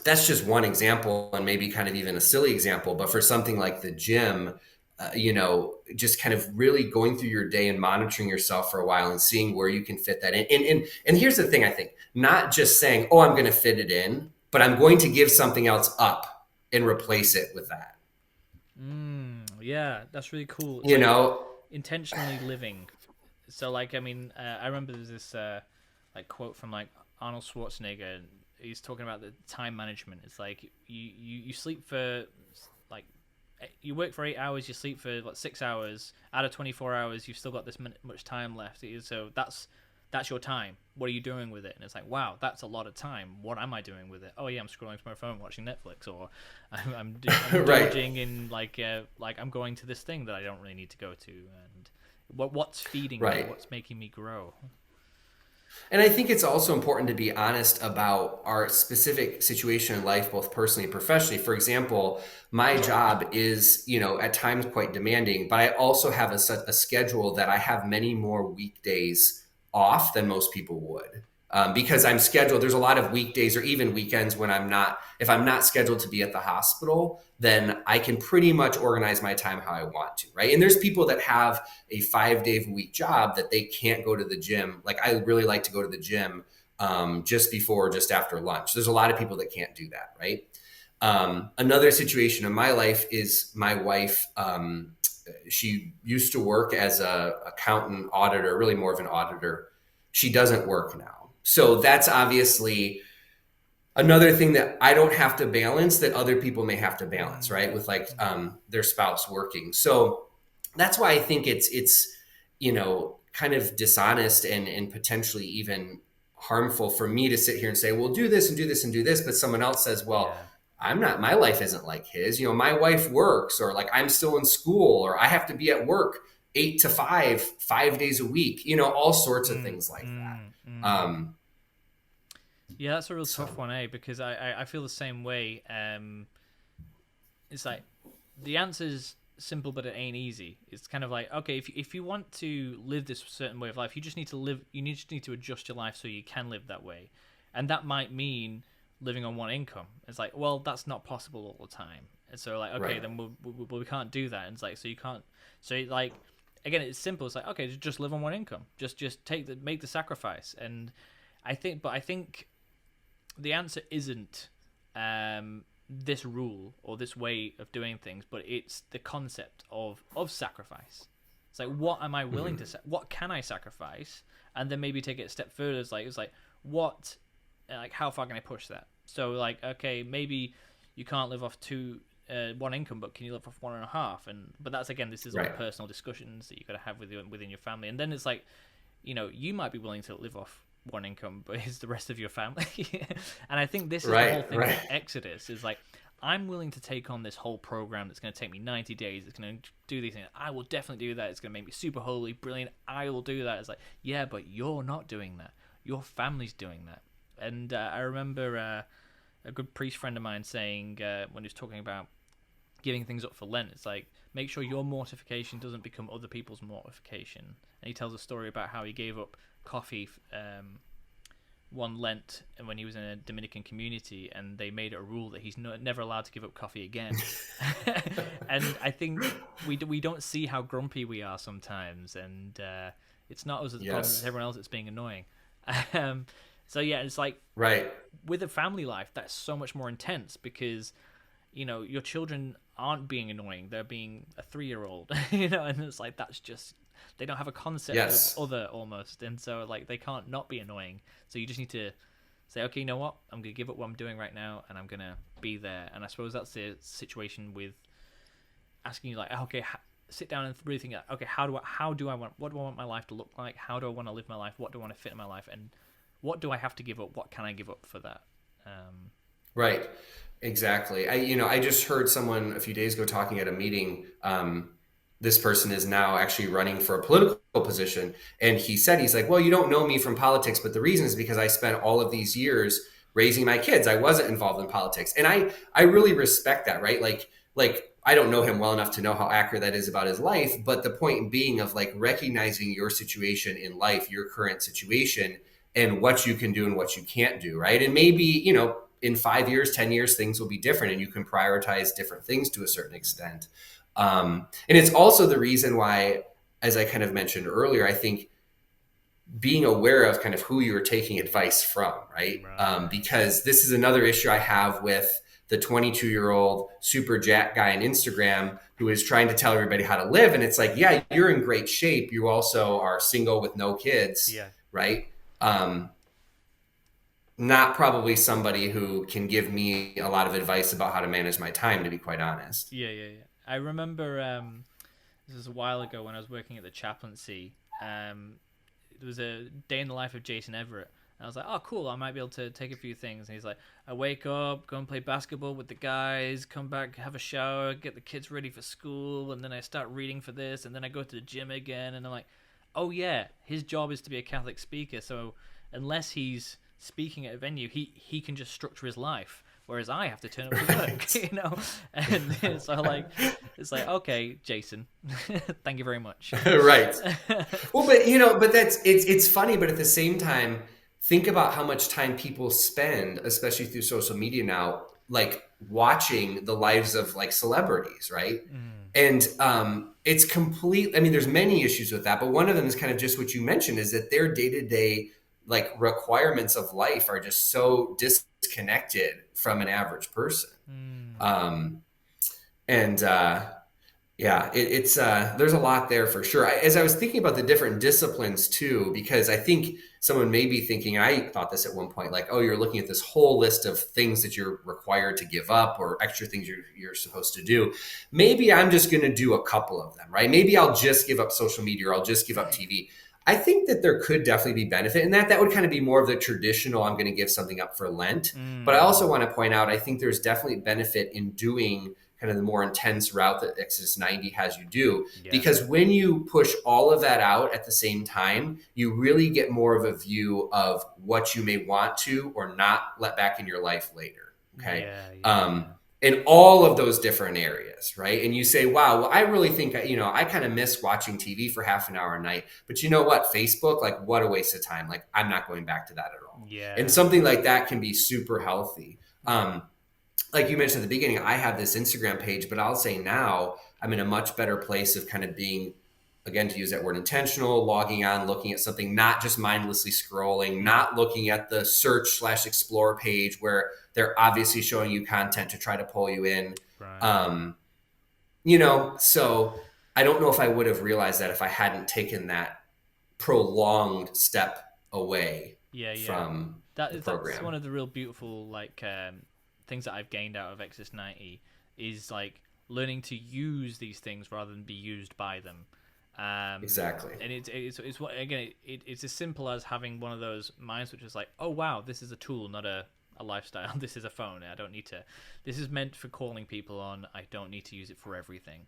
That's just one example, and maybe kind of even a silly example. But for something like the gym, just kind of really going through your day and monitoring yourself for a while and seeing where you can fit that in. And here's the thing, I think, not just saying, oh, I'm going to fit it in, but I'm going to give something else up and replace it with that. Yeah, that's really cool. Intentionally living. So like, I mean, I remember there's this like quote from like Arnold Schwarzenegger, and he's talking about the time management. It's like you sleep for like, you work for 8 hours, you sleep for like 6 hours. Out of 24 hours, you've still got this much time left. So that's your time. What are you doing with it? And it's like, wow, that's a lot of time. What am I doing with it? Oh yeah, I'm scrolling through my phone, watching Netflix, or I'm indulging in like I'm going to this thing that I don't really need to go to. And what's feeding me? What's making me grow? And I think it's also important to be honest about our specific situation in life, both personally and professionally. For example, my job is, at times quite demanding, but I also have a schedule that I have many more weekdays off than most people would. Because I'm scheduled, there's a lot of weekdays or even weekends when if I'm not scheduled to be at the hospital, then I can pretty much organize my time how I want to, right? And there's people that have a 5-day-a-week job that they can't go to the gym. Like, I really like to go to the gym just before or just after lunch. There's a lot of people that can't do that, right? Another situation in my life is my wife, she used to work as a accountant, auditor, really more of an auditor. She doesn't work now. So that's obviously another thing that I don't have to balance that other people may have to balance, right? With like their spouse working. So that's why I think it's kind of dishonest and potentially even harmful for me to sit here and say, well, do this and do this and do this, but someone else says, well, Yeah. my life isn't like his. My wife works, or like I'm still in school, or I have to be at work 8 to 5, 5 days a week, all sorts of Mm, things like mm, that. mm. Yeah, that's a real tough So one, eh? Because I feel the same way. It's like the answer's simple, but it ain't easy. It's kind of like, okay, if you want to live this certain way of life, you just need to live. Just need to adjust your life so you can live that way, and that might mean living on one income. It's like, well, that's not possible all the time. And so like, okay, right, then we can't do that. And it's like, so you can't. So like, again, it's simple. It's like, okay, just live on one income. Just make the sacrifice. And I think the answer isn't this rule or this way of doing things, but it's the concept of sacrifice. It's like, what am I willing to what can I sacrifice, and then maybe take it a step further. It's like what, like how far can I push that? So like, okay, maybe you can't live off one income, but can you live off one and a half? And but that's again, this is all right, personal discussions that you got to have within your family, and then it's like, you might be willing to live off one income, but is the rest of your family? And I think this is the whole right, thing with right, Exodus is like, I'm willing to take on this whole program that's going to take me 90 days. It's going to do these things. I will definitely do that. It's going to make me super holy, brilliant. I will do that. It's like, yeah, but you're not doing that. Your family's doing that. And I remember a good priest friend of mine saying when he was talking about giving things up for Lent, it's like, make sure your mortification doesn't become other people's mortification. And he tells a story about how he gave up coffee one Lent, and when he was in a Dominican community, and they made it a rule that he's never allowed to give up coffee again. And I think we don't see how grumpy we are sometimes, and it's not us as the problem; it's yes, everyone else that's being annoying. Um, so yeah, it's like right, with a family life, that's so much more intense because your children aren't being annoying; they're being a 3-year-old, and it's like that's just they don't have a concept of yes. other almost, and so like they can't not be annoying. So you just need to say, okay, you know what? I'm gonna give up what I'm doing right now, and I'm gonna be there. And I suppose that's the situation with asking you like, okay, sit down and really think, okay, what do I want my life to look like? How do I want to live my life? What do I want to fit in my life? And what do I have to give up? What can I give up for that? Right. Exactly. I just heard someone a few days ago talking at a meeting. This person is now actually running for a political position. And he's like, well, you don't know me from politics, but the reason is because I spent all of these years raising my kids. I wasn't involved in politics. And I really respect that, right? Like I don't know him well enough to know how accurate that is about his life. But the point being of like recognizing your situation in life, your current situation, and what you can do and what you can't do, right? And maybe, in 5 years, 10 years, things will be different and you can prioritize different things to a certain extent. And it's also the reason why, as I kind of mentioned earlier, I think being aware of kind of who you're taking advice from, right? Right. Because this is another issue I have with the 22-year-old super jack guy on Instagram who is trying to tell everybody how to live. And it's like, yeah, you're in great shape. You also are single with no kids, Yeah. right? Um, Not probably somebody who can give me a lot of advice about how to manage my time, to be quite honest. Yeah. Yeah. Yeah. I remember this was a while ago when I was working at the chaplaincy. There was a day in the life of Jason Everett. And I was like, oh, cool, I might be able to take a few things. And he's like, I wake up, go and play basketball with the guys, come back, have a shower, get the kids ready for school, and then I start reading for this, and then I go to the gym again. And I'm like, oh, yeah, his job is to be a Catholic speaker. So unless he's speaking at a venue, he can just structure his life. Whereas I have to turn up to work, Right. and so like, it's like, okay, Jason, thank you very much. Right. Well, but it's funny, but at the same time, think about how much time people spend, especially through social media now, like watching the lives of like celebrities, right? Mm, And it's complete. I mean, there's many issues with that, but one of them is kind of just what you mentioned is that their day to day like requirements of life are just so disconnected from an average person. mm. Um, and Yeah, it's there's a lot there for sure. As I was thinking about the different disciplines too, because I think someone may be thinking, I thought this at one point, like, oh, you're looking at this whole list of things that you're required to give up or extra things you're supposed to do. Maybe I'm just going to do a couple of them, right? Maybe I'll just give up social media or I'll just give up TV. I think that there could definitely be benefit in that. That would kind of be more of the traditional, I'm going to give something up for Lent. But I also want to point out, I think there's definitely benefit in doing kind of the more intense route that Exodus 90 has you do. Yeah. Because when you push all of that out at the same time, you really get more of a view of what you may want to or not let back in your life later. Okay. In all of those different areas, right? And you say, wow, well, I really think, I kind of miss watching TV for half an hour a night. But you know what? Facebook, like, what a waste of time. Like, I'm not going back to that at all. Yeah. And something like that can be super healthy. Like you mentioned at the beginning, I have this Instagram page, but I'll say now I'm in a much better place of kind of being, again, to use that word, intentional, logging on, looking at something, not just mindlessly scrolling, not looking at the search/explore page where they're obviously showing you content to try to pull you in. Right. So I don't know if I would have realized that if I hadn't taken that prolonged step away from the program. That's one of the real beautiful, things that I've gained out of Exodus 90 is like learning to use these things rather than be used by them. Exactly. And it's as simple as having one of those minds which is like, oh wow, this is a tool, not a lifestyle. This is a phone. I don't need to. This is meant for calling people on. I don't need to use it for everything.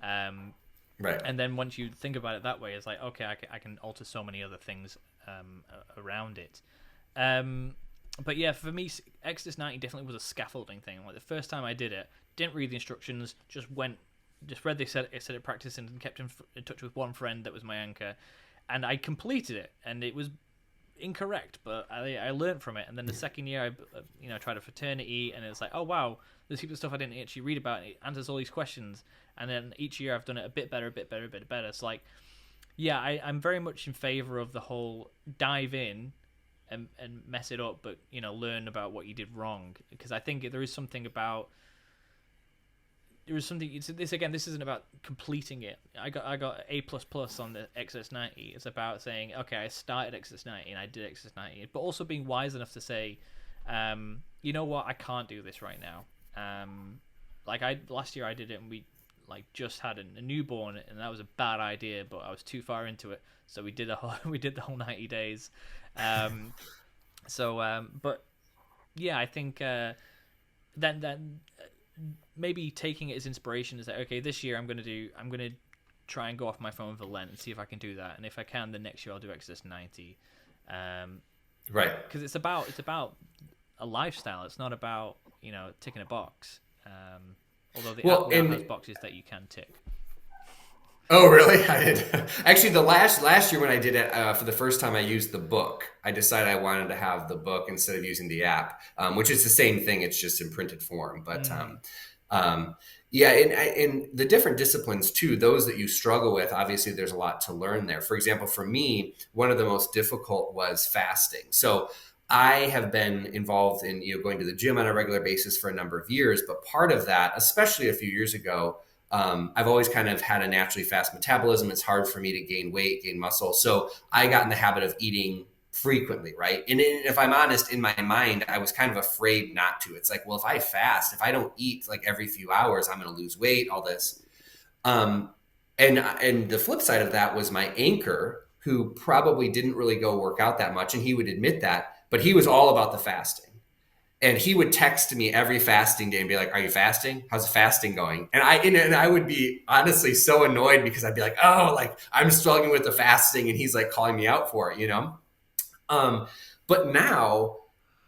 Right. And then once you think about it that way, it's like, okay, I can alter so many other things around it. But yeah, for me, Exodus 90 definitely was a scaffolding thing. Like the first time I did it, didn't read the instructions, just read the set it practice and kept in touch with one friend that was my anchor, and I completed it, and it was incorrect, but I learned from it. And then the second year, I tried a fraternity, and it's like, oh wow, there's heaps of stuff I didn't actually read about, and it answers all these questions. And then each year I've done it a bit better, a bit better, a bit better. It's like, yeah, I'm very much in favor of the whole dive in and mess it up, but learn about what you did wrong, because I think there is something about this isn't about completing it. I got A++ on the Exodus 90. It's about saying, okay, I started Exodus 90 and I did Exodus 90, but also being wise enough to say, you know what, I can't do this right now. Last year I did it, and we just had a newborn, and that was a bad idea, but I was too far into it, so we did the whole 90 days. But yeah, I think then maybe taking it as inspiration is that, okay, this year I'm gonna try and go off my phone for Lent and see if I can do that, and if I can, then next year I'll do Exodus 90. Right, because it's about a lifestyle. It's not about ticking a box. Although the app now has boxes that you can tick. Oh, really? I did. Actually, the last year when I did it for the first time, I used the book. I decided I wanted to have the book instead of using the app, which is the same thing. It's just in printed form. But yeah, in the different disciplines too, those that you struggle with, obviously there's a lot to learn there. For example, for me, one of the most difficult was fasting. So I have been involved in going to the gym on a regular basis for a number of years, but part of that, especially a few years ago, I've always kind of had a naturally fast metabolism. It's hard for me to gain weight, gain muscle. So I got in the habit of eating frequently, right? And if I'm honest, in my mind, I was kind of afraid not to. It's like, well, if I fast, if I don't eat like every few hours, I'm going to lose weight, all this. And the flip side of that was my anchor, who probably didn't really go work out that much, and he would admit that, but he was all about the fasting. And he would text me every fasting day and be like, "Are you fasting? How's the fasting going?" And I would be honestly so annoyed, because I'd be like, "Oh, like I'm struggling with the fasting," and he's like calling me out for it, But now,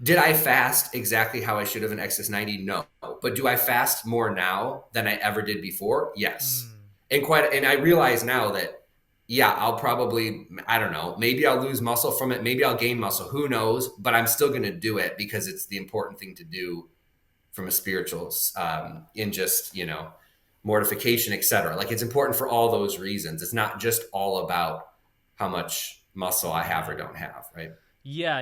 did I fast exactly how I should have in Exodus 90? No. But do I fast more now than I ever did before? Yes. And I realize now that, yeah, I'll probably, I don't know, maybe I'll lose muscle from it. Maybe I'll gain muscle. Who knows? But I'm still going to do it, because it's the important thing to do from a spiritual, in just, mortification, etc. Like, it's important for all those reasons. It's not just all about how much muscle I have or don't have, right? Yeah,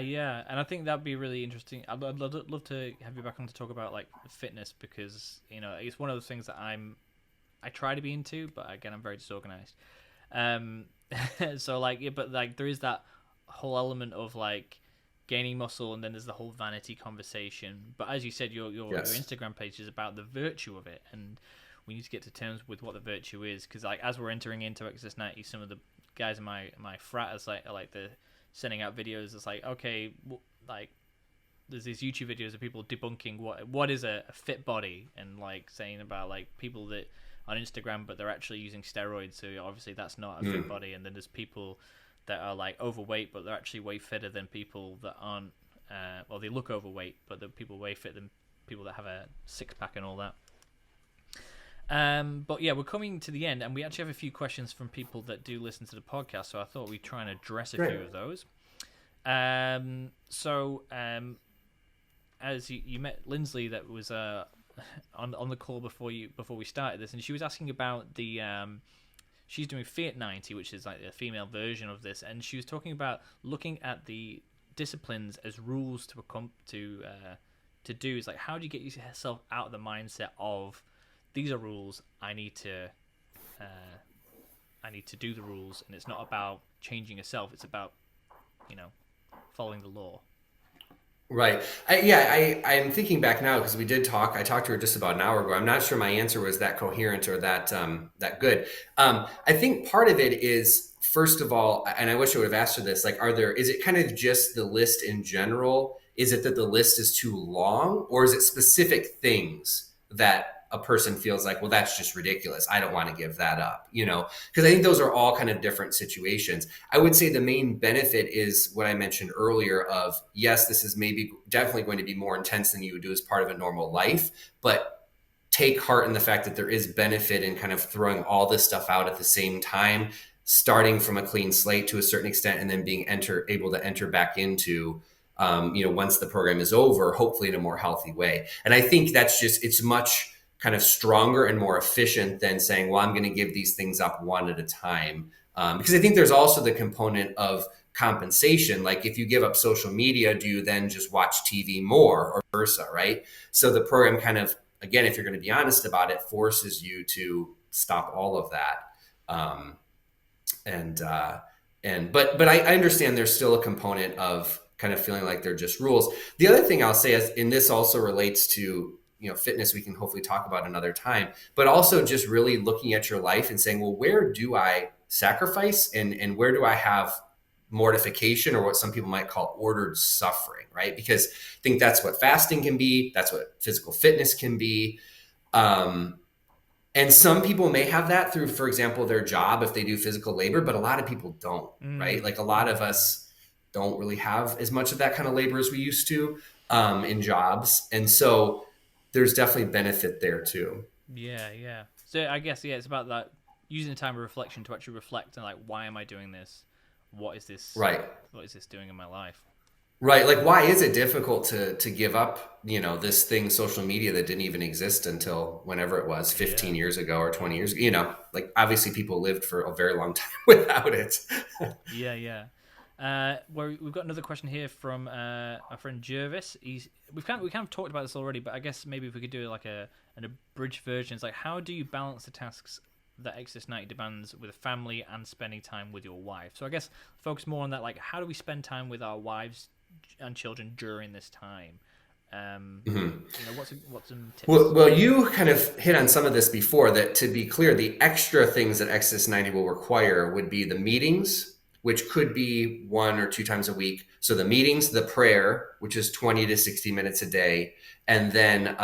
and I think that'd be really interesting. I'd love to have you back on to talk about like fitness, because it's one of those things that I try to be into, but again, I'm very disorganized. So like, yeah, but like there is that whole element of like gaining muscle, and then there's the whole vanity conversation. But as you said, your Yes. Instagram page is about the virtue of it, and we need to get to terms with what the virtue is, because like as we're entering into XS90, some of the guys in my frat are like the sending out videos. It's like, okay, like there's these YouTube videos of people debunking what is a fit body, and like saying about like people that on Instagram but they're actually using steroids, so obviously that's not a fit body. And then there's people that are like overweight but they're actually way fitter than people that aren't well, they look overweight but the people way fit than people that have a six-pack and all that. But yeah, we're coming to the end, and we actually have a few questions from people that do listen to the podcast, so I thought we'd try and address a few of those. As you met Lindsley, that was on the call before we started this, and she was asking about the she's doing Fiat 90, which is like a female version of this, and she was talking about looking at the disciplines as rules to do. Is like, how do you get yourself out of the mindset of these are rules, I need to do the rules, and it's not about changing yourself, it's about following the law. Right. I'm thinking back now because we did talk. I talked to her just about an hour ago. I'm not sure my answer was that coherent or that good. I think part of it is, first of all, and I wish I would have asked her this, like, is it kind of just the list in general? Is it that the list is too long, or is it specific things that a person feels like, well, that's just ridiculous, I don't want to give that up, because I think those are all kind of different situations. I would say the main benefit is what I mentioned earlier of, yes, this is maybe definitely going to be more intense than you would do as part of a normal life, but take heart in the fact that there is benefit in kind of throwing all this stuff out at the same time, starting from a clean slate to a certain extent, and then being able to enter back into once the program is over, hopefully in a more healthy way. And I think it's much kind of stronger and more efficient than saying, well, I'm going to give these things up one at a time. Because I think there's also the component of compensation. Like, if you give up social media, do you then just watch TV more, or versa, right? So the program kind of, again, if you're going to be honest about it, forces you to stop all of that. But I understand there's still a component of kind of feeling like they're just rules. The other thing I'll say is, and this also relates to fitness, we can hopefully talk about another time, but also just really looking at your life and saying, well, where do I sacrifice, and where do I have mortification, or what some people might call ordered suffering, right? Because I think that's what fasting can be, that's what physical fitness can be. And some people may have that through, for example, their job, if they do physical labor, but a lot of people don't, right? Like, a lot of us don't really have as much of that kind of labor as we used to in jobs. And so there's definitely benefit there too. Yeah. So I guess, it's about that, using the time of reflection to actually reflect on, like, why am I doing this? What is this? Right. What is this doing in my life? Right. Like, why is it difficult to give up, this thing, social media, that didn't even exist until whenever it was, 15 years ago or 20 years ago, like, obviously people lived for a very long time without it. Yeah. We've got another question here from our friend Jervis. We kind of talked about this already, but I guess maybe if we could do like an abridged version. It's like, how do you balance the tasks that XS90 demands with a family and spending time with your wife? So I guess focus more on that, like, how do we spend time with our wives and children during this time? What's some tips? Well, you kind of hit on some of this before, that, to be clear, the extra things that XS90 will require would be the meetings, which could be 1 or 2 times a week. So the meetings, the prayer, which is 20 to 60 minutes a day. And then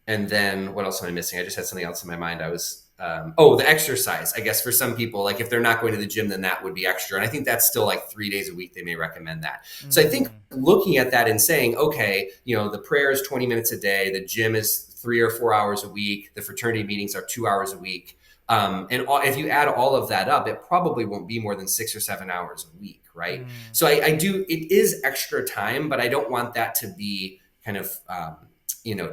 what else am I missing? I just had something else in my mind. The exercise. I guess for some people, like, if they're not going to the gym, then that would be extra. And I think that's still like 3 days a week. They may recommend that. So I think looking at that and saying, okay, the prayer is 20 minutes a day. The gym is 3 or 4 hours a week. The fraternity meetings are 2 hours a week. If you add all of that up, it probably won't be more than 6 or 7 hours a week, right? So it is extra time, but I don't want that to be kind of,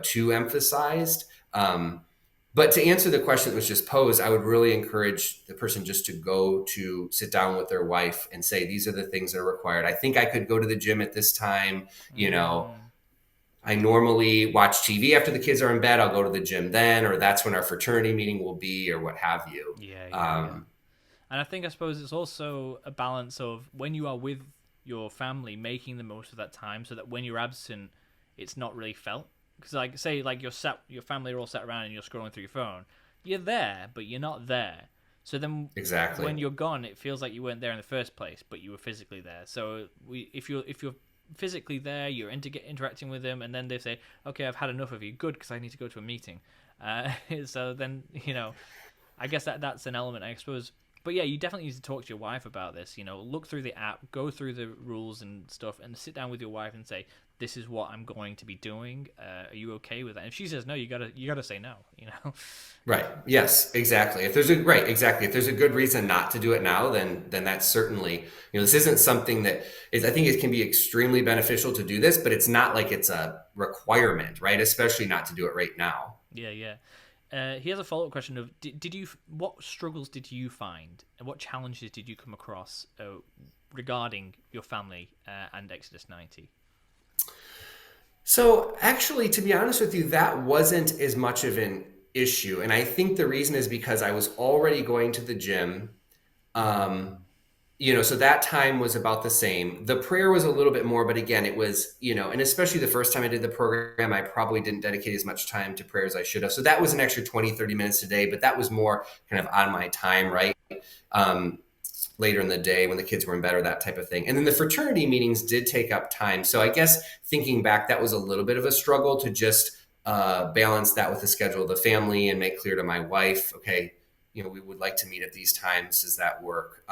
too emphasized. But to answer the question that was just posed, I would really encourage the person just to sit down with their wife and say, these are the things that are required. I think I could go to the gym at this time, I normally watch TV after the kids are in bed. I'll go to the gym then, or that's when our fraternity meeting will be, or what have you. Yeah. And I suppose it's also a balance of when you are with your family, making the most of that time, so that when you're absent, it's not really felt. Because like say like your family are all sat around and you're scrolling through your phone, you're there, but you're not there. So then Exactly. when you're gone, it feels like you weren't there in the first place, but you were physically there. So if you're physically there, you're interacting with them, and then they say, "Okay, I've had enough of you. Good, because I need to go to a meeting." So then I guess that's an element, I suppose. But yeah, you definitely need to talk to your wife about this. Look through the app, go through the rules and stuff, and sit down with your wife and say, "This is what I'm going to be doing. Are you okay with that?" And if she says no, you gotta say no. Right. Yes, exactly. If there's a right, exactly. If there's a good reason not to do it now, then that's certainly, this isn't something that is, I think it can be extremely beneficial to do this, but it's not like it's a requirement, right? Especially not to do it right now. Yeah, yeah. He has a follow up question of did you what struggles did you find and what challenges did you come across regarding your family and Exodus 90? So actually, to be honest with you, that wasn't as much of an issue. And I think the reason is because I was already going to the gym. Um, so that time was about the same. The prayer was a little bit more, but again, it was, and especially the first time I did the program, I probably didn't dedicate as much time to prayer as I should have. So that was an extra 20, 30 minutes a day, but that was more kind of on my time, right? Um, Later in the day when the kids were in bed or that type of thing. And then the fraternity meetings did take up time. So I guess thinking back, that was a little bit of a struggle to just balance that with the schedule of the family and make clear to my wife, okay, we would like to meet at these times. Does that work?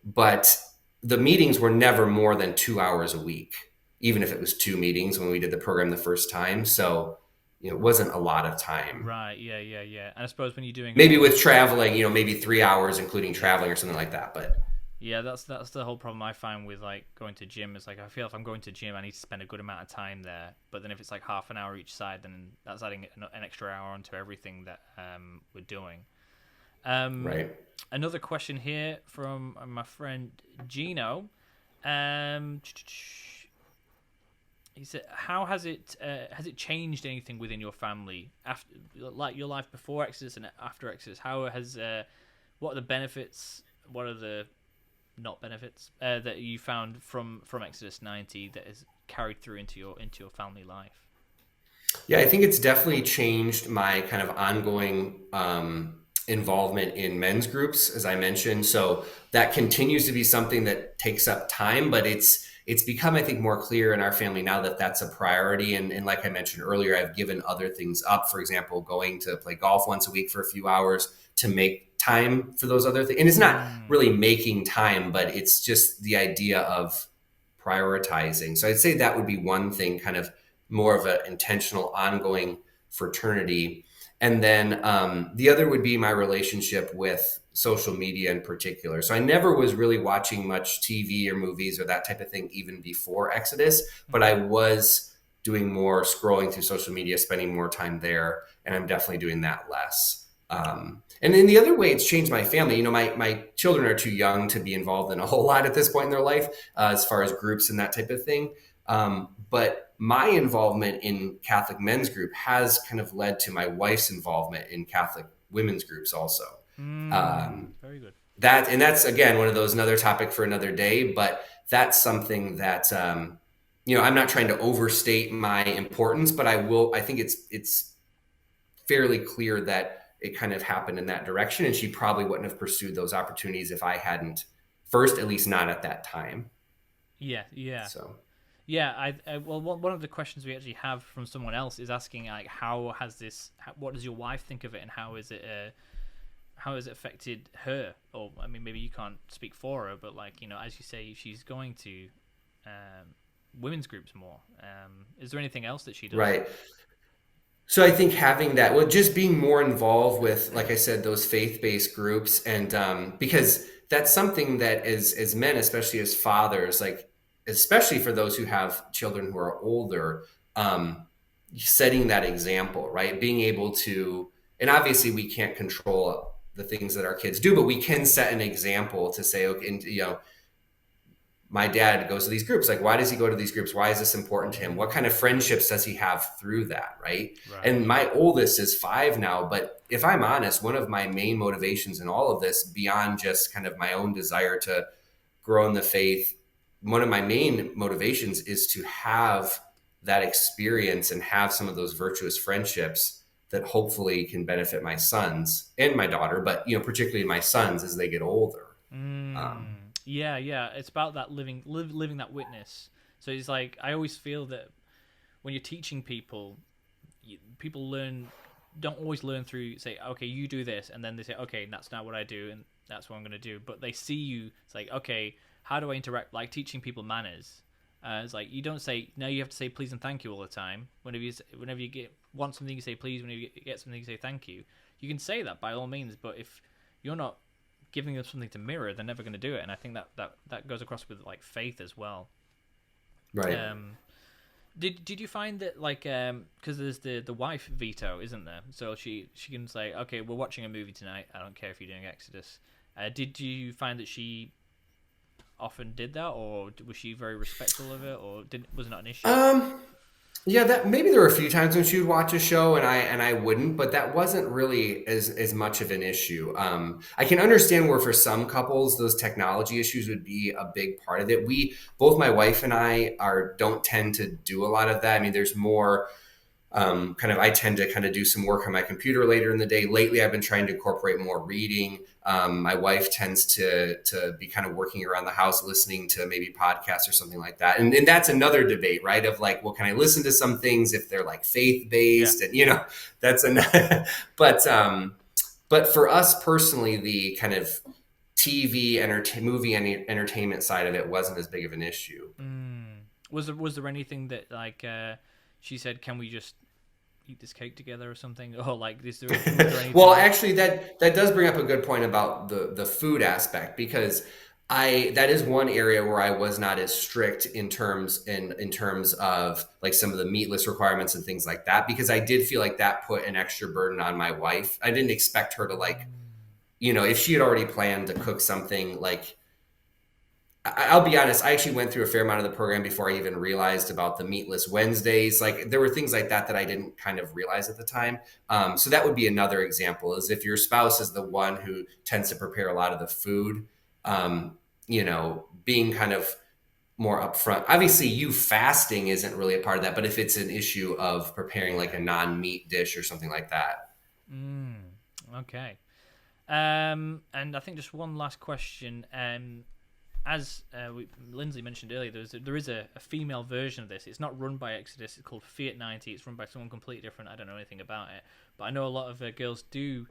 But the meetings were never more than 2 hours a week, even if it was two meetings when we did the program the first time. So, it wasn't a lot of time. Right, yeah, yeah, yeah. And I suppose when you're doing Maybe with traveling, maybe 3 hours, including yeah, traveling or something like that. But yeah, that's the whole problem I find with like going to gym. Is like I feel if I'm going to gym, I need to spend a good amount of time there. But then if it's like half an hour each side, then that's adding an extra hour onto everything that we're doing. right. Another question here from my friend Gino. Um, he said, "How has it changed anything within your family after, like your life before Exodus and after Exodus? How has what are the benefits? What are the not benefits that you found from Exodus 90 that is carried through into your family life?" Yeah, I think it's definitely changed my kind of ongoing involvement in men's groups, as I mentioned. So that continues to be something that takes up time, but it's become, I think, more clear in our family now that that's a priority. And like I mentioned earlier, I've given other things up. For example, going to play golf once a week for a few hours to make time for those other things. And it's not really making time, but it's just the idea of prioritizing. So I'd say that would be one thing, kind of more of an intentional, ongoing fraternity. And then the other would be my relationship with social media in particular. So I never was really watching much TV or movies or that type of thing even before Exodus, but I was doing more scrolling through social media, spending more time there, and I'm definitely doing that less. And then the other way it's changed my family, my children are too young to be involved in a whole lot at this point in their life, as far as groups and that type of thing. But my involvement in Catholic men's group has kind of led to my wife's involvement in Catholic women's groups also. Very good. That's again one of those, another topic for another day, but that's something that I'm not trying to overstate my importance, but I think it's fairly clear that it kind of happened in that direction, and she probably wouldn't have pursued those opportunities if I hadn't first, at least not at that time. Yeah, yeah. So Yeah, well, one of the questions we actually have from someone else is asking like, what does your wife think of it, and how has it affected her? Or I mean, maybe you can't speak for her, but like as you say, she's going to women's groups more. Is there anything else that she does? right. So I think having that, well, just being more involved with, like I said, those faith-based groups, and because that's something that as men, especially as fathers, like especially for those who have children who are older, setting that example, right? Being able to, and obviously we can't control the things that our kids do, but we can set an example to say, okay, and, my dad goes to these groups. Like, why does he go to these groups? Why is this important to him? What kind of friendships does he have through that? Right. Right. And my oldest is 5 now. But if I'm honest, one of my main motivations in all of this, beyond just kind of my own desire to grow in the faith, one of my main motivations is to have that experience and have some of those virtuous friendships that hopefully can benefit my sons and my daughter, but particularly my sons as they get older. Yeah, yeah. It's about that living that witness. So it's like I always feel that when you're teaching people, people don't always learn through say, okay, you do this, and then they say, okay, that's not what I do, and that's what I'm going to do. But they see you. It's like, okay, how do I interact? Like teaching people manners. It's like you don't say no. You have to say please and thank you all the time. Whenever you want something, you say please. Whenever you get something, you say thank you. You can say that by all means, but if you're not giving them something to mirror, they're never going to do it. And I think that goes across with like faith as well. Right. Did you find that like because there's the wife veto, isn't there? So she can say, okay, we're watching a movie tonight. I don't care if you're doing Exodus. Did you find that she often did that, or was she very respectful of it, or was it not an issue? Yeah, that maybe there were a few times when she would watch a show and I wouldn't, but that wasn't really as much of an issue. I can understand where for some couples those technology issues would be a big part of it. Both my wife and I don't tend to do a lot of that. I mean, there's more I tend to kind of do some work on my computer later in the day. Lately, I've been trying to incorporate more reading. My wife tends to be kind of working around the house, listening to maybe podcasts or something like that. And that's another debate, right? Of like, well, can I listen to some things if they're like faith based? Yeah. And that's but for us personally, the kind of TV movie entertainment side of it wasn't as big of an issue. Was there anything that like she said, can we just eat this cake together or something? Or like, was there anything? Well, actually, that does bring up a good point about the food aspect, because that is one area where I was not as strict in terms of like some of the meatless requirements and things like that, because I did feel like that put an extra burden on my wife. I didn't expect her to like, if she had already planned to cook something like. I'll be honest, I actually went through a fair amount of the program before I even realized about the meatless Wednesdays. Like there were things like that I didn't kind of realize at the time. So that would be another example, is if your spouse is the one who tends to prepare a lot of the food, being kind of more upfront. Obviously, you fasting isn't really a part of that, but if it's an issue of preparing like a non-meat dish or something like that. Okay. And I think just one last question. As Lindsay mentioned earlier, there is a female version of this. It's not run by Exodus. It's called Fraternity. It's run by someone completely different. I don't know anything about it, but I know a lot of girls do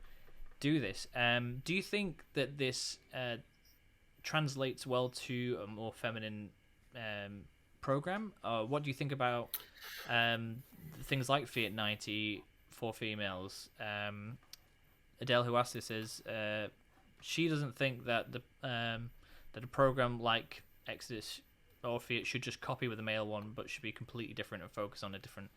this. Do you think that this translates well to a more feminine program? What do you think about things like Fraternity for females? Adele, who asked this, says she doesn't think that that a program like Exodus or Fiat should just copy with the male one, but should be completely different and focus on a different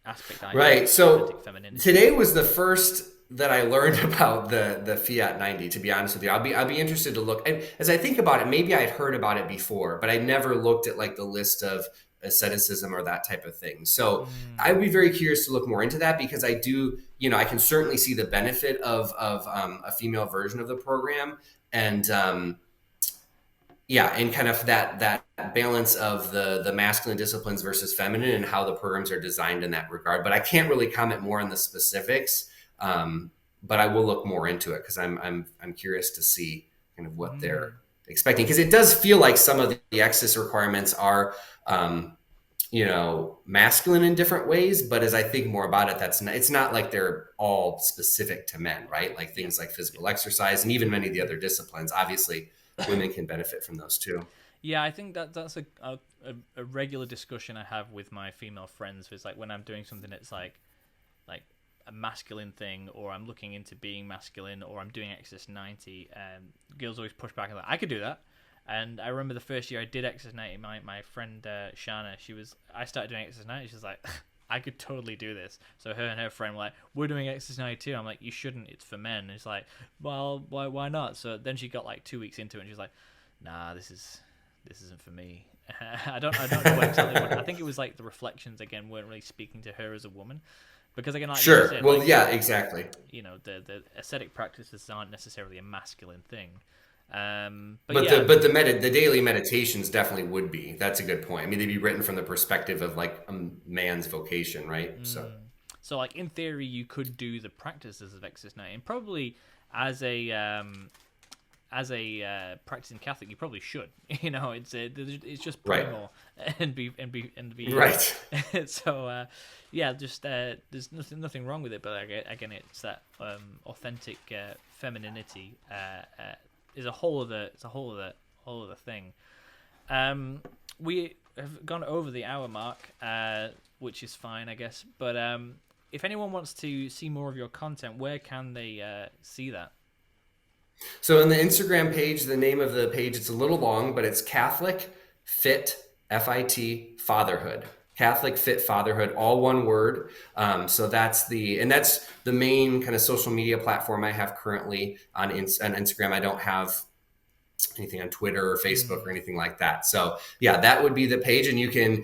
aspect. Right. So today was the first that I learned about the Fiat 90. To be honest with you, I'll be interested to look. As I think about it, maybe I'd heard about it before, but I never looked at like the list of asceticism or that type of thing. So I'd be very curious to look more into that, because I do, I can certainly see the benefit of a female version of the program, and yeah, and kind of that balance of the masculine disciplines versus feminine, and how the programs are designed in that regard. But I can't really comment more on the specifics. But I will look more into it, because I'm curious to see kind of what they're expecting, because it does feel like some of the Exodus requirements are masculine in different ways. But as I think more about it, it's not like they're all specific to men, right? Like things like physical exercise and even many of the other disciplines. Obviously, women can benefit from those too. Yeah, I think that's a regular discussion I have with my female friends. It's like when I'm doing something that's like a masculine thing, or I'm looking into being masculine, or I'm doing Exodus 90, girls always push back and like, I could do that. And I remember the first year I did Exodus 90, my friend Shana, I started doing Exodus 90, she's like, I could totally do this. So her and her friend were like, we're doing Exodus 92. I'm like, you shouldn't, it's for men. And it's like, well, why not? So then she got like 2 weeks into it, and she's like, nah, this is this isn't for me. I don't know exactly what. I think it was like the reflections again weren't really speaking to her as a woman, because again, like you Sure. said, Well, like yeah, exactly. the ascetic practices aren't necessarily a masculine thing. But But yeah, the daily meditations definitely would be. That's a good point. I mean, they'd be written from the perspective of like a man's vocation, right? So so like in theory, you could do the practices of Exodus 19, and probably as a practicing Catholic, you probably should. It's just pray right, more and be. right. So yeah, just there's nothing wrong with it, but again, it's that authentic femininity is a whole other thing. We have gone over the hour mark, which is fine, I guess. But if anyone wants to see more of your content, where can they see that? So in the Instagram page, the name of the page, it's a little long, but it's Catholic Fit FIT Fatherhood. Catholic Fit Fatherhood, all one word. So that's the main kind of social media platform I have currently on Instagram. I don't have anything on Twitter or Facebook or anything like that. So yeah, that would be the page, and you can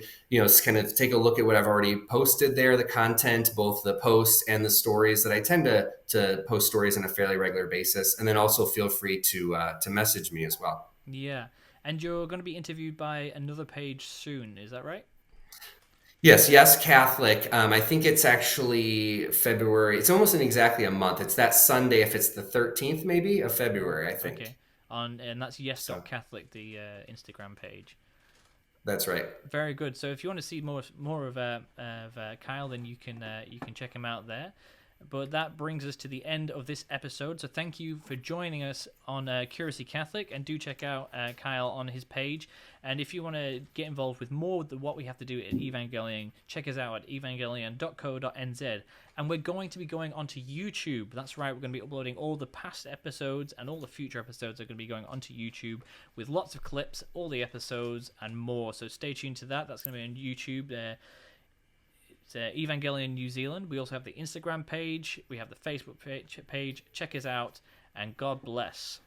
kind of take a look at what I've already posted there, the content, both the posts and the stories that I tend to post stories on a fairly regular basis, and then also feel free to message me as well. Yeah, and you're going to be interviewed by another page soon, is that right? Yes, Catholic. I think it's actually February. It's almost in exactly a month. It's that Sunday, if it's the 13th, maybe of February, I think. Okay, and that's So yes.catholic, the Instagram page. that's right. Very good. So if you want to see more of Kyle, then you can check him out there. But that brings us to the end of this episode. So thank you for joining us on Curiosity Catholic, and do check out Kyle on his page. And if you want to get involved with more of what we have to do at Evangelion, check us out at evangelion.co.nz. And we're going to be going onto YouTube. That's right, we're going to be uploading all the past episodes, and all the future episodes are going to be going onto YouTube with lots of clips, all the episodes, and more. So stay tuned to that. That's going to be on YouTube. It's Evangelion New Zealand. We also have the Instagram page. We have the Facebook page. Check us out, and God bless.